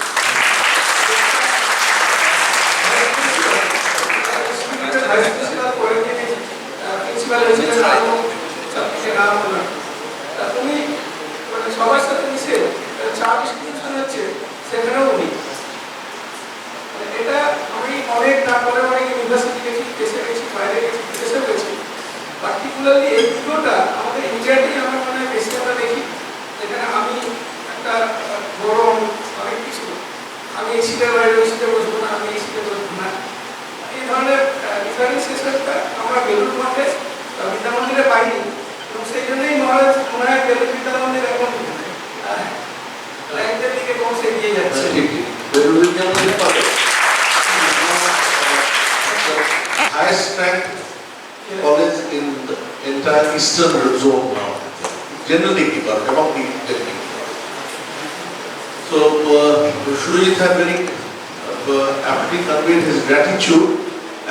হচ্ছে সেখানেও উনি। এটা আমি অনেক তারপরে অনেক ইউনিভার্সিটি গেছি, দেশে গেছি, বাইরে গেছি, বিদেশেও গেছি। পার্টিকুলারলি এই দুটোটা আমাদের ইন্ডিয়াতেই আমার মনে হয় বেশি আমরা দেখি, যেখানে আমি একটা গরম অনেক কিছু, আমি এই সিটের বাইরে ওই সিটে বসবো না, আমি এই সিটে বসবো না, এই ধরনের ডিফারেন্সিয়েশনটা আমরা বেলুর মধ্যে বিদ্যা মন্দিরে পাইনি। এবং সেই জন্যই মহারাজ মনে হয় বেলুর বিদ্যা মন্দির এখন র্যাঙ্কের দিকে পৌঁছে এগিয়ে যাচ্ছে। বেলুর বিদ্যা মন্দির পাবে highest ranked college in the entire eastern zone now. Generally keeper, among the technical. So Shurajit had very aptly conveyed his gratitude.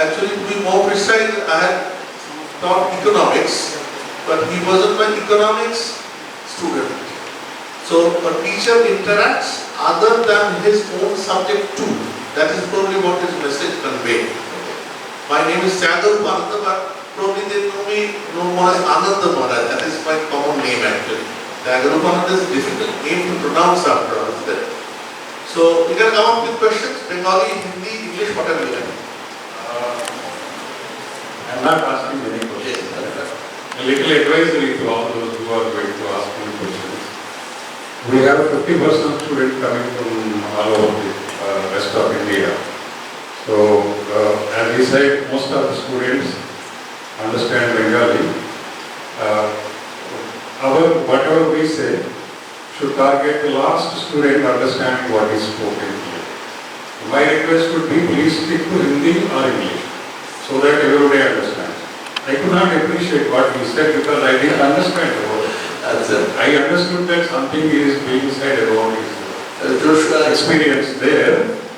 Actually, to be more precise, I had taught economics, but he wasn't my economics student. So a teacher interacts other than his own subject too. That is probably what his message conveyed. My name is Ananda, but probably they know me more as Ananda Maharaj. That is my common name actually. Ananda is a difficult name to pronounce after all, isn't it? So you can come up with questions, Bengali, Hindi, English, whatever you like. I'm not asking many questions. A little advisory to all those who are going to ask me questions. We have 50% students coming from all over the rest of India. So, as he said, most of the students understand Bengali. Whatever we say should target the last student understanding what is spoken here. My request would be please stick to Hindi or English so that everybody understands. I could not appreciate what he said because I didn't understand about it. That's it. I understood that something is being said about his experience there.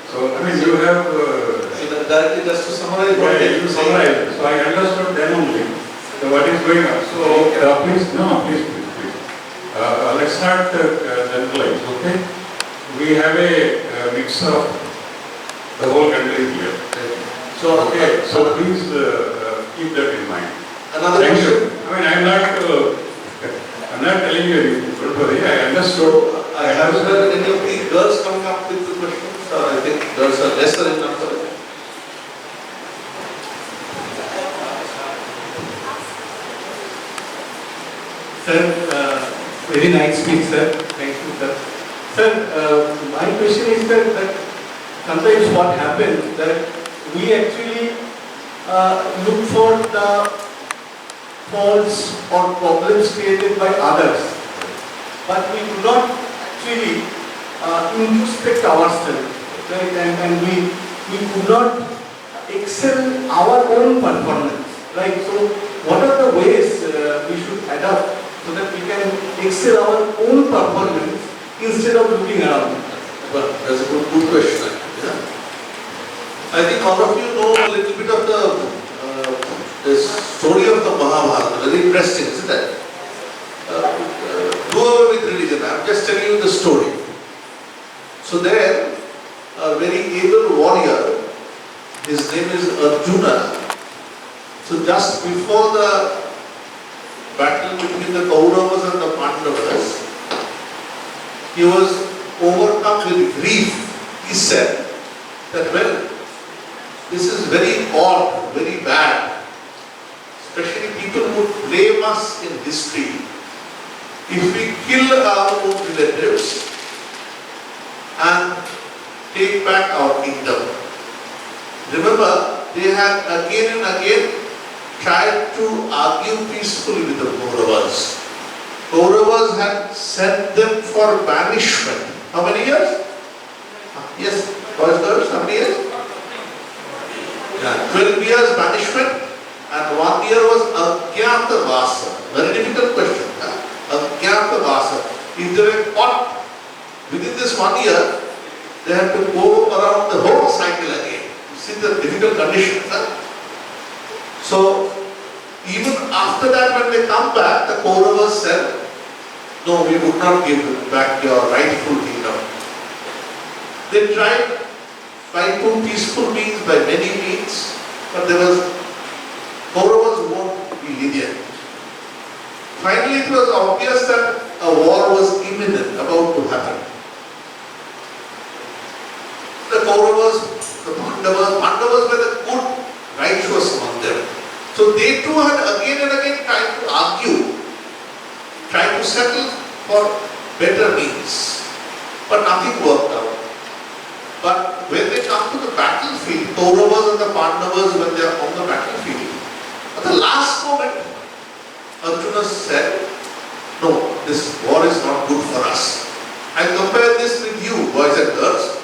So, I mean, you have Directly just to summarize what you summarized. So I understood then only what is going on. So please. Let's not generalize, okay? We have a mix of the whole country here. So please keep that in mind. Another Thank question. you. I mean, I'm not telling you anything. Don't worry. I understood. I haven't heard any of the girls coming up with the questions. I think girls are lesser in number. Sir, very nice speech, sir. Thank you, sir. Sir, my question is that sometimes what happens that we actually look for the faults or problems created by others, but we do not actually introspect ourselves, right? And we do not excel our own performance, right? So, what are the ways we should adapt so that we can excel our own performance instead of looking around? Well, that's a good question. Yeah. I think all of you know a little bit of the story of the Mahabharata. Very interesting, isn't it? Do away with religion. I'm just telling you the story. So there, a very able warrior, his name is Arjuna. So just before the battle between the Kauravas and the Pandavas, he was overcome with grief. He said that, well, this is very odd, very bad. Especially people would blame us in history if we kill our own relatives and take back our kingdom. Remember, they had again and again tried to argue peacefully with the Kauravas. Kauravas had sent them for banishment. How many years? Yes, boys, girls, how many years? 12 years banishment and 1 year was Ajnata Vasa. Very difficult question. Ajnata Vasa. If they were caught within this 1 year, they had to go around the whole cycle again. You see the difficult conditions. So, even after that when they come back, the Kauravas said, no, we would not give back your rightful kingdom. They tried by two peaceful means, by many means, but Kauravas won't be lenient. Finally, it was obvious that a war was imminent, about to happen. the Kauravas, the Pandavas were the good, righteous among them. So they too had again and again tried to argue, tried to settle for better means. But nothing worked out. But when they come to the battlefield, Kauravas and the Pandavas, when they are on the battlefield, at the last moment, Arjuna said, no, this war is not good for us. I compare this with you, boys and girls.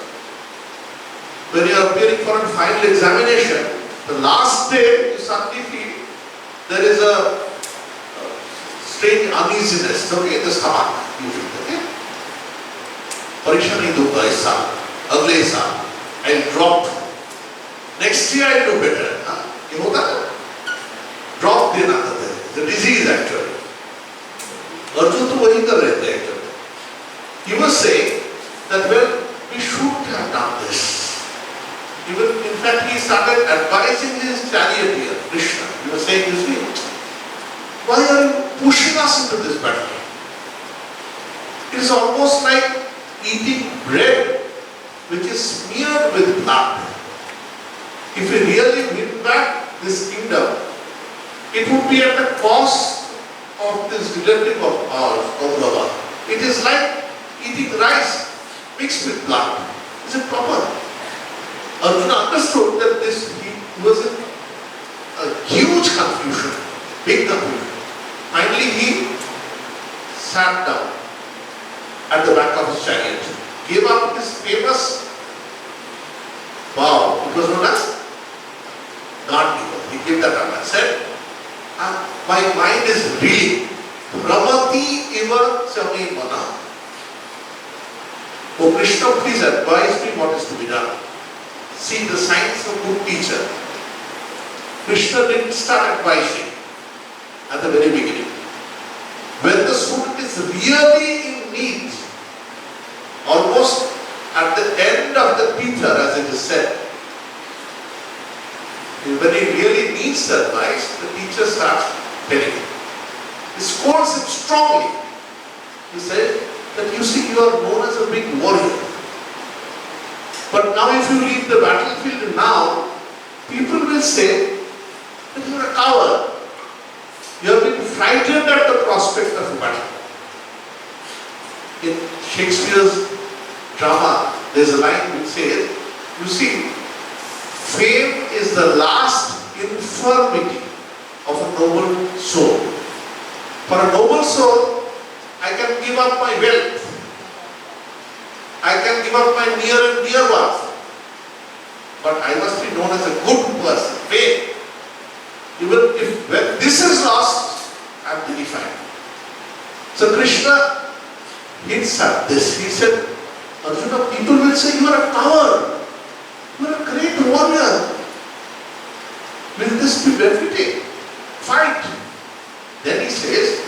When you are appearing for a final examination, the last day you suddenly feel there is a strange uneasiness, okay, in the stomach, you feel, okay? Parisha nahi dunga is saal, agle saal, I'll drop. Next year I'll do better. You know that? Drop dena karte. The disease actually. Arjun to wahi kar rahe the actually. He was saying that, well, we should have done this. Even, in fact, he started advising his charioteer, Krishna. He was saying, you see, why are you pushing us into this battle? It is almost like eating bread which is smeared with blood. If we really win back this kingdom, it would be at the cost of this relative of ours, Kaurava. It is like eating rice mixed with blood. Is it proper? Arjuna understood that this he was in a huge confusion, big confusion. Finally he sat down at the back of his chariot, gave up his famous vow. It was known as God giver. He gave that up and said, my mind is reeling. Ramati iva chame mana. Oh Krishna, please advise me what is to be done. See the signs of good teacher. Krishna didn't start advising at the very beginning. When the student is really in need, almost at the end of the Peter, as it is said, when he really needs the advice, the teacher starts telling him. He scolds him strongly. He says that, you see, you are known as a big warrior. But now if you leave the battlefield now, people will say that you are a coward. You have been frightened at the prospect of a battle. In Shakespeare's drama, there is a line which says, you see, fame is the last infirmity of a noble soul. For a noble soul, I can give up my wealth. I can give up my near and dear ones. But I must be known as a good person, fame. Even if when this is lost, I am dignified. So Krishna hints at this. He said, Arjuna, people will say you are a coward. You are a great warrior. Will this be befitting? Fight. Then he says,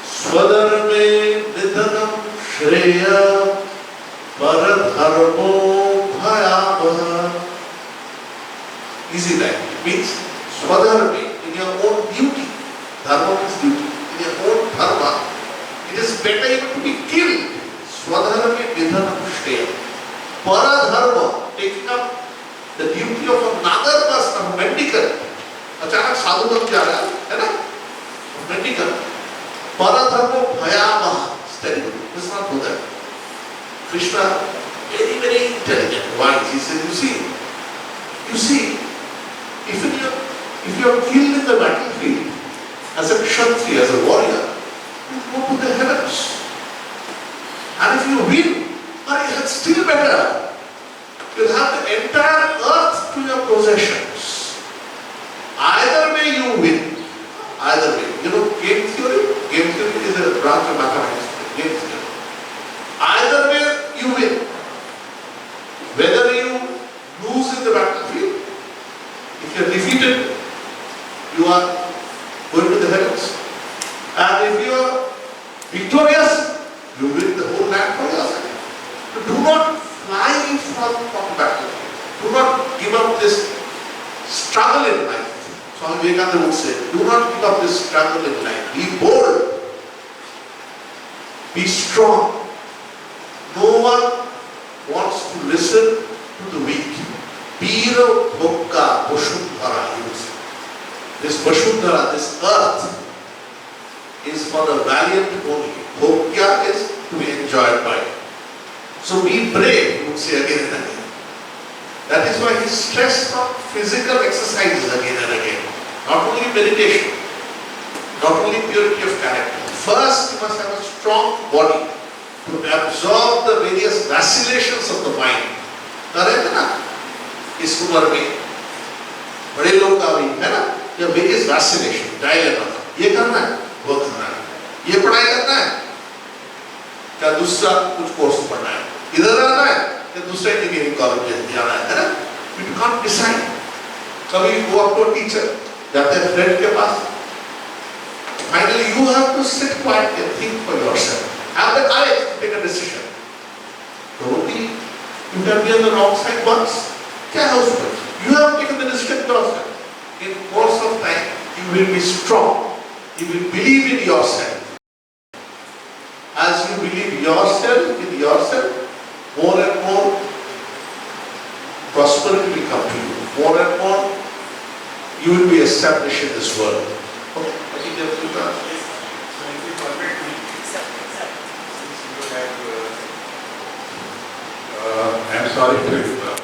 Swadarme nidhanam shreya paradharmo bhayavaha. Easy line. It means Swadarme, in your own duty. Dharma means duty. In your own dharma, it is better even to be killed. Swadharme nidhanam shreya. Paradharma, taking up the duty of another person, a mendicant. अचानक साधु बन जा रहा है ना? Mendicant. Paradharma bhayavaha. Steady. Let's not do that. Krishna, very, very intelligent, wise. He said, you see, if you are killed in the battlefield as a kshatriya, as a warrior, you go to the heavens. And if you win, it's still better. You'll have the entire earth to your possessions. Either way you win. Either way. You know game theory? Game theory is a branch of mathematics. Game theory. Either way you win. Whether you lose in the battlefield, if you are defeated, you are going to the heavens. And if you are victorious, you win the whole land for yourself. So do not fly from battlefield. Do not give up this struggle in life. Swami Vivekananda would say, do not give up this struggle in life. Be bold. Be strong. No one wants to listen to the weak. Piro Bhokka Vasuddhara. This Vasuddhara, this earth, is for the valiant only. Bhokya is to be enjoyed by. So be brave, he would say again and again. That is why he stressed on physical exercises again and again. Not only meditation, not only purity of character. First, you must have a strong body to absorb the various vacillations of the mind. करेंगे ना इस उम्र में बड़े लोग का भी है ना ये various vacillation dilemma ये करना है वो करना है ये पढ़ाई करना है क्या दूसरा कुछ कोर्स पढ़ना है इधर रहना है या दूसरा इंजीनियरिंग कॉलेज जाना है ना you can't decide कभी go up to a teacher जाते हैं फ्रेंड के पास finally you have to sit quietly and think for yourself have the courage to take a decision don't be you can be on the wrong side once क्या है उसमें you have taken the decision yourself in course of time you will be strong you will believe in yourself as you believe yourself in yourself more and more prosperity will come to you more and more you will be established in this world okay I think there are few times I am sorry to interrupt.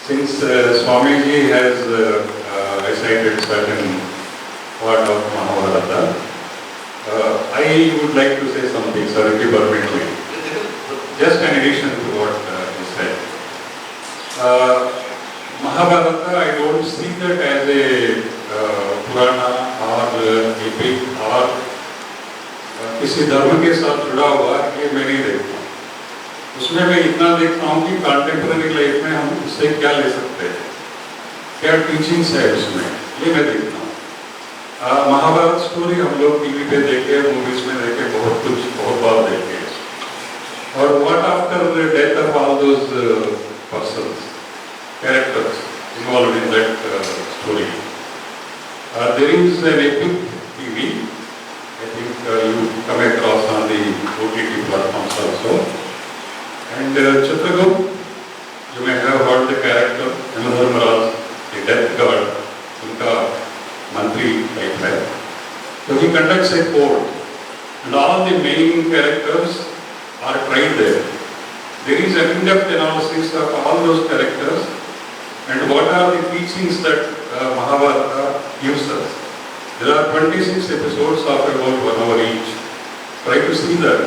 Since Swamiji has recited certain part of Mahabharata, I would like to say something, sir, if you permit me. Just in addition to what he said. Mahabharata, I don't see that as a Purana or epic or किसी धर्म के साथ जुड़ा हुआ ये मैं नहीं देखता उसमें मैं इतना देखता हूँ कि कंटेम्पररी लाइफ में हम उससे क्या ले सकते हैं क्या टीचिंग्स है उसमें ये मैं देखता हूँ महाभारत स्टोरी हम लोग टीवी पे देखे मूवीज में देखे बहुत बार देखे और what after the death of all those persons characters involved in that story there is an epic TV I think you come across on the OTT platforms also. And Chitragut, you may have heard the character, Yamdharmaraj, the death god, unka mantri type hai. So he conducts a court and all the main characters are tried there. There is an in-depth analysis of all those characters and what are the teachings that Mahabharata gives us. There are 26 episodes of about 1 hour each. Try to see that.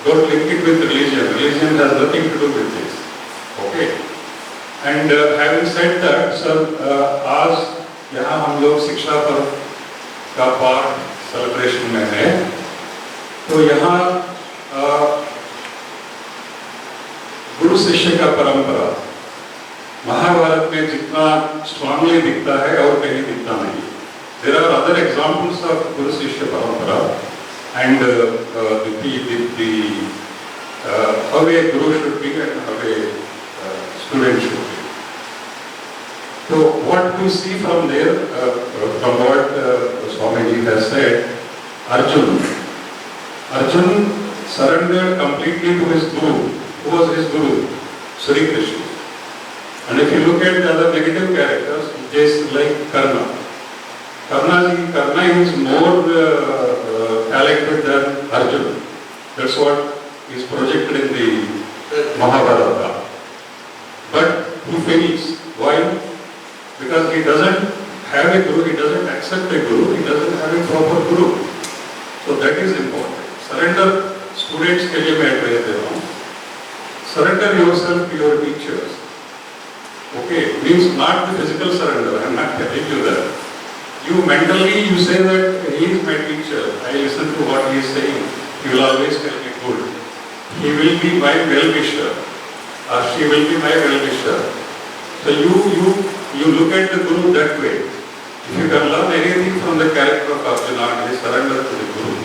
Don't link it with religion. Religion has nothing to do with this. Okay. And having said that, sir, आज यहाँ हम लोग शिक्षा पर्व का पाठ celebration में है, तो यहाँ गुरु शिष्य का परंपरा महाभारत में जितना स्ट्रांगली दिखता है और कहीं दिखता नहीं. There are other examples of Guru Shishya Parampara and how a Guru should be and how a student should be. So what we see from there, from what Swamiji has said, Arjun surrendered completely to his Guru. Who was his Guru? Sri Krishna. And if you look at the other negative characters, just like Karna is more talented than Arjuna. That's what is projected in the Mahabharata. But he fails. Why? Because he doesn't have a guru, he doesn't accept a guru, he doesn't have a proper guru. So that is important. Surrender students के लिए मैं advice दे रहा हूँ. Surrender yourself to your teachers. Okay, means not the physical surrender. I am not telling you that. You mentally, you say that he is my teacher, I listen to what he is saying, he will always tell me good. He will be my well-wisher, or she will be my well-wisher. So you look at the Guru that way. If you can learn anything from the character of Arjuna, he surrendered to the Guru.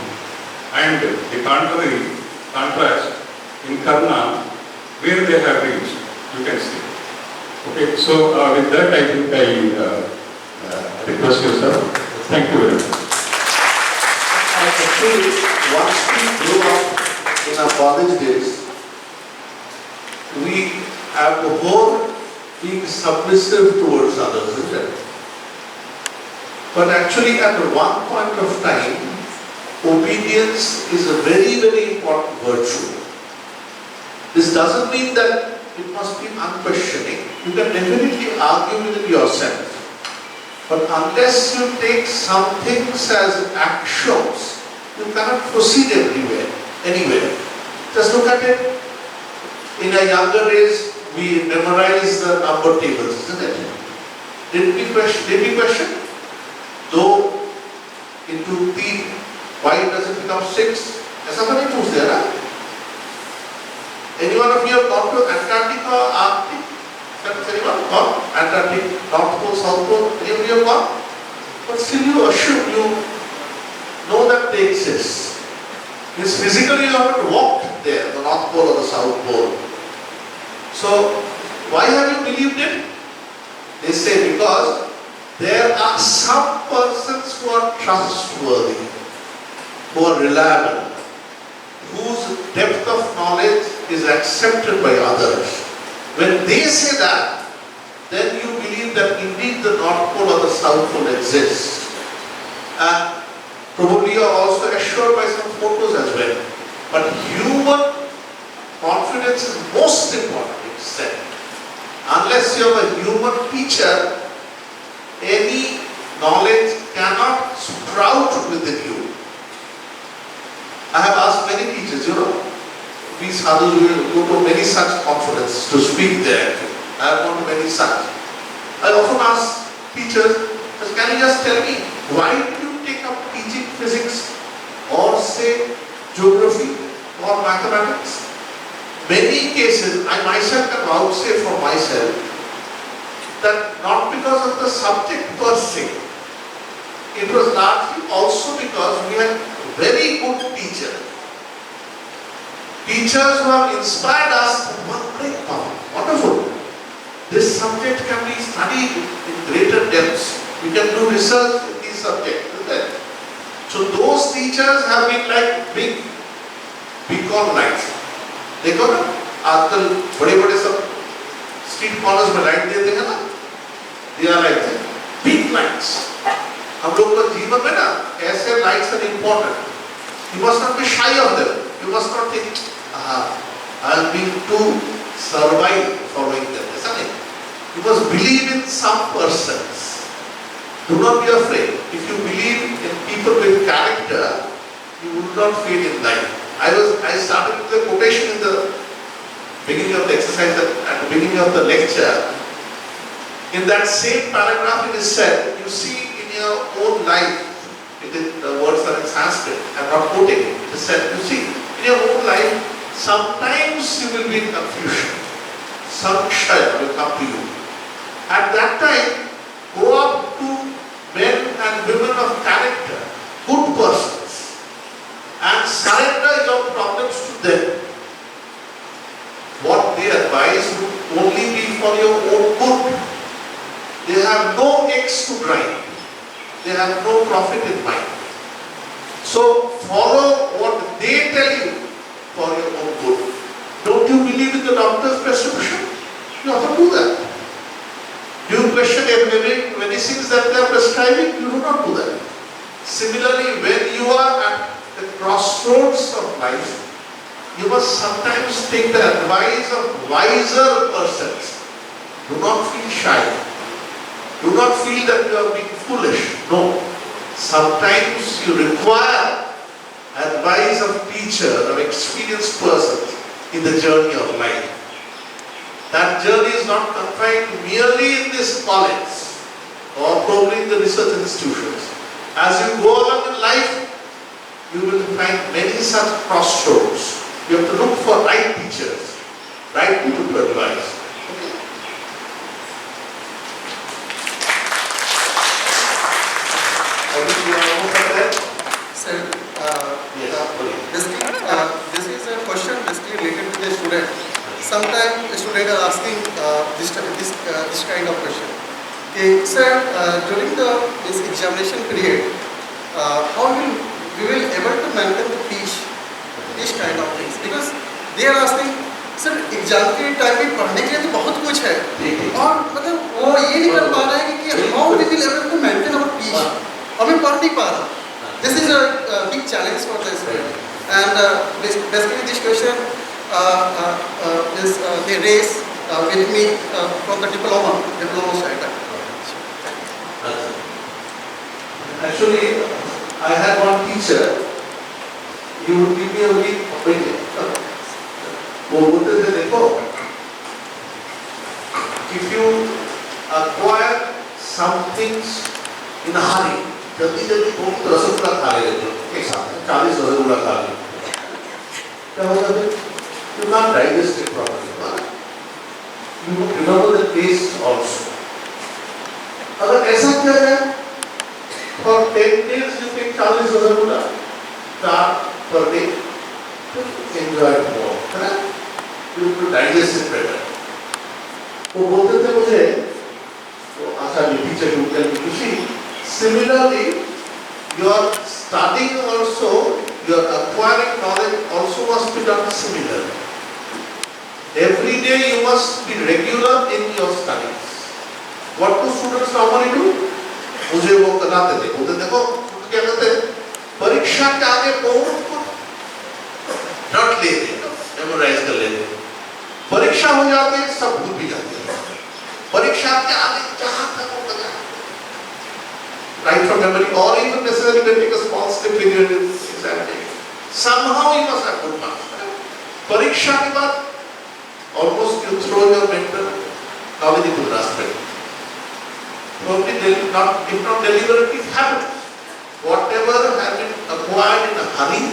And the contrast in Karna, where they have reached, you can see. Okay, so with that I think I request you, sir. Thank you very much. Actually, once we grew up in our college days, we abhor being submissive towards others, isn't it? But actually at one point of time, obedience is a very, very important virtue. This doesn't mean that it must be unquestioning. You can definitely argue with it yourself. But unless you take some things as axioms, you cannot proceed anywhere. Just look at it. In our younger days, we memorized the number tables, isn't it? Did we question? Though into 3, why does it become 6? ऐसा तो नहीं पूछते ना? Anyone of you have gone to Antarctic or Arctic? Has anyone gone? Antarctic, North Pole, South Pole, any of you have gone? But still you assume, you know that they exist. Means physically you haven't walked there, the North Pole or the South Pole. So, why have you believed it? They say because there are some persons who are trustworthy, who are reliable, whose depth of knowledge is accepted by others. When they say that, then you believe that indeed the North Pole or the South Pole exists. And probably you are also assured by some photos as well. But human confidence is most important, it's said. Unless you have a human teacher, any knowledge cannot sprout within you. I have asked many teachers, we sadhus will go to many such conferences to speak there. I have gone to many such. I often ask teachers, can you just tell me, why do you take up teaching physics or say geography or mathematics? Many cases, I myself can vouchsafe for myself, that not because of the subject per se, it was largely also because we had very good teachers. Teachers who have inspired us, wonderful. This subject can be studied in greater depths. We can do research in these subjects, isn't it? So those teachers have been like big beacon lights. देखो ना आजकल बड़े-बड़े सब street corners में light देते हैं ना, they are like big lights. हम लोग का जीवन में ना ऐसे lights are important. You must not be shy of them. You must not think, I am being too servile following them. ऐसा नहीं. You must believe in some persons. Do not be afraid. If you believe in people with character, you will not fail in life. I started with a quotation in the beginning of the exercise, at the beginning of the lecture. In that same paragraph it is said, you see in your own life, the words are in Sanskrit, I am not quoting it. It is said, you see, in your own life, sometimes you will be in confusion. Some shaya will come to you. At that time, go up to men and women of character, good persons, and surrender your problems to them. What they advise would only be for your own good. They have no eggs to grind. They have no profit in mind. So follow what they tell you for your own good. Don't you believe in the doctor's prescription? You have to do that. Do you question every medicines that they are prescribing? You do not do that. Similarly, when you are at the crossroads of life, you must sometimes take the advice of wiser persons. Do not feel shy. Do not feel that you are being foolish. No. Sometimes you require advice of teachers, of experienced persons in the journey of life. That journey is not confined merely in this college or probably in the research institutions. As you go along in life, you will find many such crossroads. You have to look for right teachers, right people to advise. Okay. Sir, this is a question basically related to the student. Sometimes the student are asking this kind of question. Okay, sir, during this examination period, how we will able to maintain the peace kind of things? Because they are asking sir exam के time में पढ़ने के लिए तो बहुत कुछ है और मतलब वो ये नहीं कर पा रहा है कि how we will able to maintain our peace और मैं पढ़ नहीं पा रहा this is a big challenge for the student and basically this question is they raise with me from the diploma side. Actually, I had one teacher. He would give me a week opinion. वो बोलते थे देखो, if you acquire some things in a hurry, जल्दी जल्दी बहुत रसगुल्ला खा लेते हो एक साथ 40 रसगुल्ला खा लेते क्या होगा फिर you can't digest it properly. You remember the taste also. अगर ऐसा किया जाए for 10 days you take 40 rasgulla per day to enjoy it more. है ना? You will digest it better. वो बोलते थे मुझे तो आशा जी टीचर को क्या खुशी similarly you are studying also you are acquiring knowledge also must be done similarly. Every day you must be regular in your studies. What do students normally do? मुझे वो कराते थे बोलते देखो क्या करते परीक्षा के आगे बहुत रट लेते मेमोराइज कर लेते परीक्षा हो जाती है सब भूल भी जाते हैं परीक्षा के आगे जहां तक वो करना right from memory or even necessarily when take a small step in your examination somehow you must have good marks परीक्षा के बाद almost you throw your mental knowledge into the dustbin probably not if not deliberately it happens whatever has been acquired in a hurry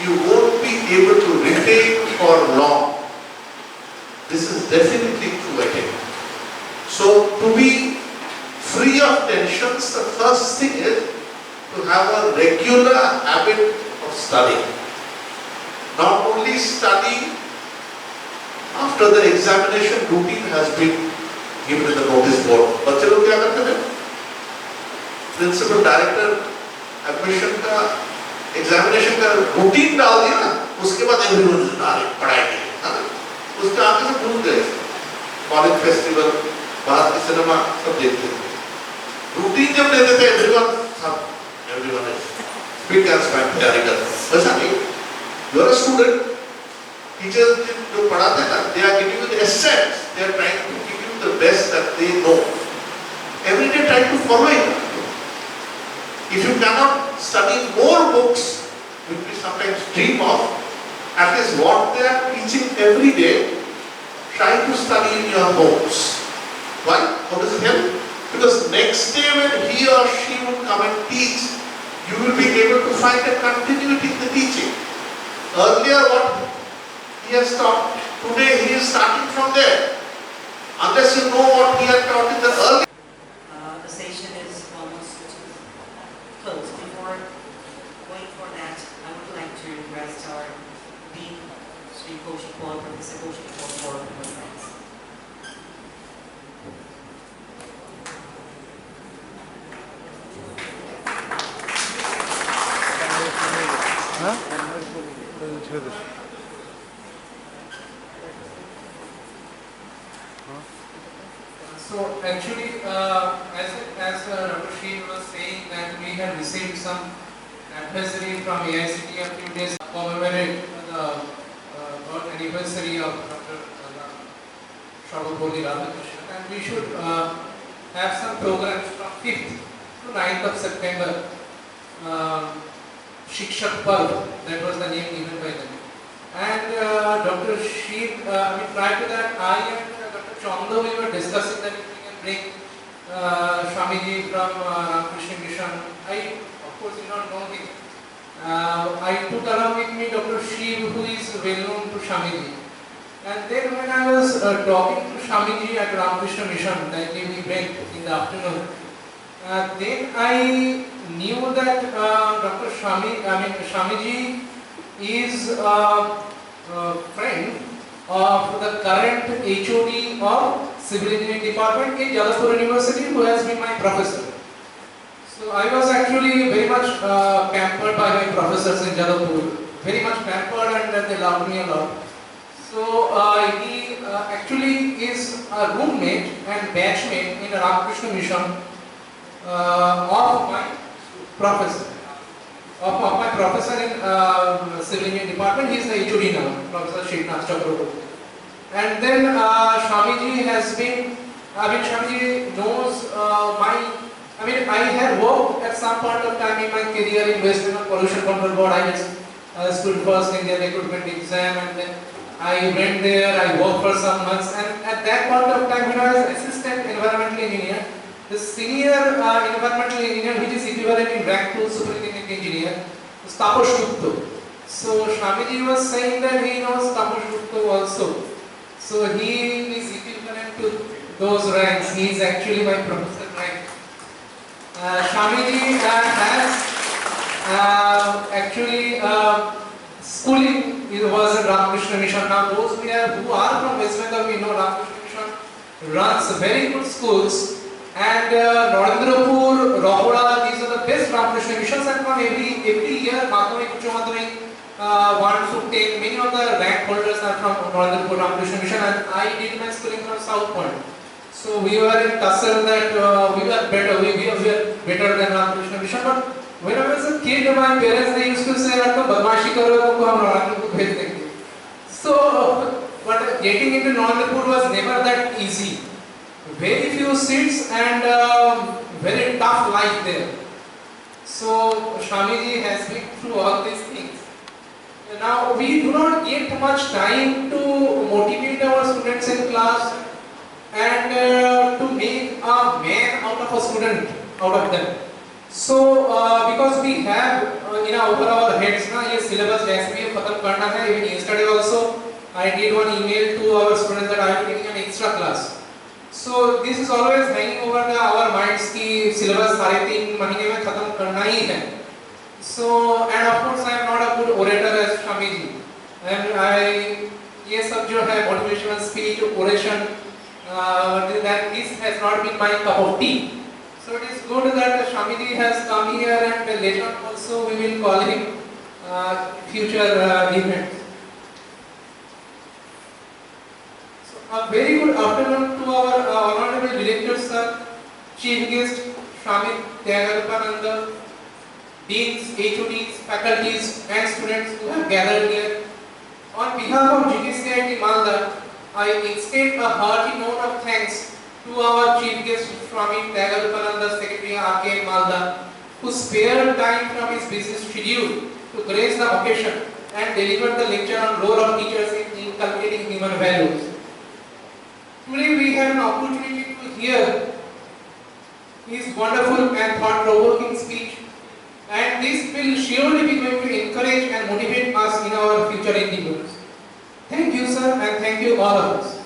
you won't be able to retain for long. This is definitely true again. So to be free of tensions, the first thing is to have a regular habit of studying. Not only study after the examination routine has been given in the notice board. बच्चे लोग क्या करते हैं? Principal, director, admission का examination का routine डाल दिया ना उसके बाद एवरीवन इज डायरेक्ट पढ़ाई के लिए उसके आगे से भूल गए कॉलेज फेस्टिवल बाहर के सिनेमा सब देखते थे रूटीन जब देते थे everyone is big and span तैयारी करते वैसा नहीं you are a student teachers जो पढ़ाते हैं ना they are giving you the essence they are trying to give you the best that they know every day try to follow it If you cannot study more books, which we sometimes dream of, at least what they are teaching every day, try to study in your homes. Why? How does it help? Because next day when he or she will come and teach, you will be able to find a continuity in the teaching. Earlier what he has taught, today he is starting from there. Unless you know what he had taught in the earlier. The session is almost closed. Before going for that, I would like to request our Dean, Sri Koshikpal, Professor Koshikpal, for comments. हाँ? So actually, as Dr. Sheen was saying that we have received some advisory from AICT a few days commemorate the birth anniversary of Dr. Shabapoli Radhakrishnan, and we should have some programs from 5th to 9th of September. Shikshak Parv, that was the name given by them. And Dr. Sheen, prior to that, I and Dr. Chanda, we were discussing that if we can bring Swamiji from Ramakrishna Mission. I, of course, did not know him. I took along with me Dr. Shiv, who is well known to Swamiji. And then when I was talking to Swamiji at Ramakrishna Mission, that day we went in the afternoon, then I knew that Dr. Swamiji is a friend of the current HOD of Civil Engineering Department in Jadavpur University, who has been my professor. So I was actually very much pampered by my professors in Jadavpur, very much pampered, and they loved me a lot. So he actually is a roommate and batchmate in Ramakrishna Mission of my professor. Of my professor in civil engineering department. He is the HOD now, Professor Shikshak. And then Swamiji has been, Swamiji knows I had worked at some point of time in my career in West Bengal Pollution Control Board. I stood first in their recruitment exam, and then I went there, I worked for some months, and at that point of time when I was assistant environmental engineer, the senior environmental engineer, which is equivalent in rank to superintendent engineer, was Taposh Gupta. So Swamiji was saying that he knows Taposh Gupta also. So he is equivalent to those ranks. He is actually my professor rank. Swamiji has actually schooling was in Ramakrishna Mission. Now those who are from West Bengal, we know Ramakrishna Mission runs very good schools, and Narendrapur, Rohora, these are the best Ramakrishna Missions, and from every year, Madhyamik, Uच्च Madhyamik, 1 to 10, many of the rank holders are from Narendrapur Ramakrishna Mission, and I did my schooling from South Point. So we were in tussle that we were better than Ramakrishna Mission, but when I was a kid, my parents, they used to say, "Badmashi karo, tumko hum Narendrapur bhej denge." So, but getting into Narendrapur was never that easy. Very few seats and very tough life there. So Swamiji has been through all these things. Now we do not get much time to motivate our students in class and to make a man out of a student out of them. So because we have over our heads na ye syllabus jaise bhi khatam karna hai. Even yesterday also I did one email to our students that I am taking an extra class. So this is always hanging over our minds ki syllabus सारे 3 महीने में खत्म करना ही है. So and of course I am not a good orator as Swamiji, and ये सब जो है motivational speech, oration, that this has not been my cup of tea. So it is good that Swamiji has come here, and later on also we will call him future events. A very good afternoon to our honorable director sir, chief guest Swami Tyagarapananda, deans, HODs, faculties and students who have gathered here. On behalf of GKCIET Malda, I extend a hearty note of thanks to our chief guest Swami Tyagarapananda, Secretary RK Malda, who spared time from his busy schedule to grace the occasion and deliver the lecture on role of teachers in inculcating human values. Today we have an opportunity to hear his wonderful and thought-provoking speech, and this will surely be going to encourage and motivate us in our future endeavors. Thank you sir, and thank you all of us.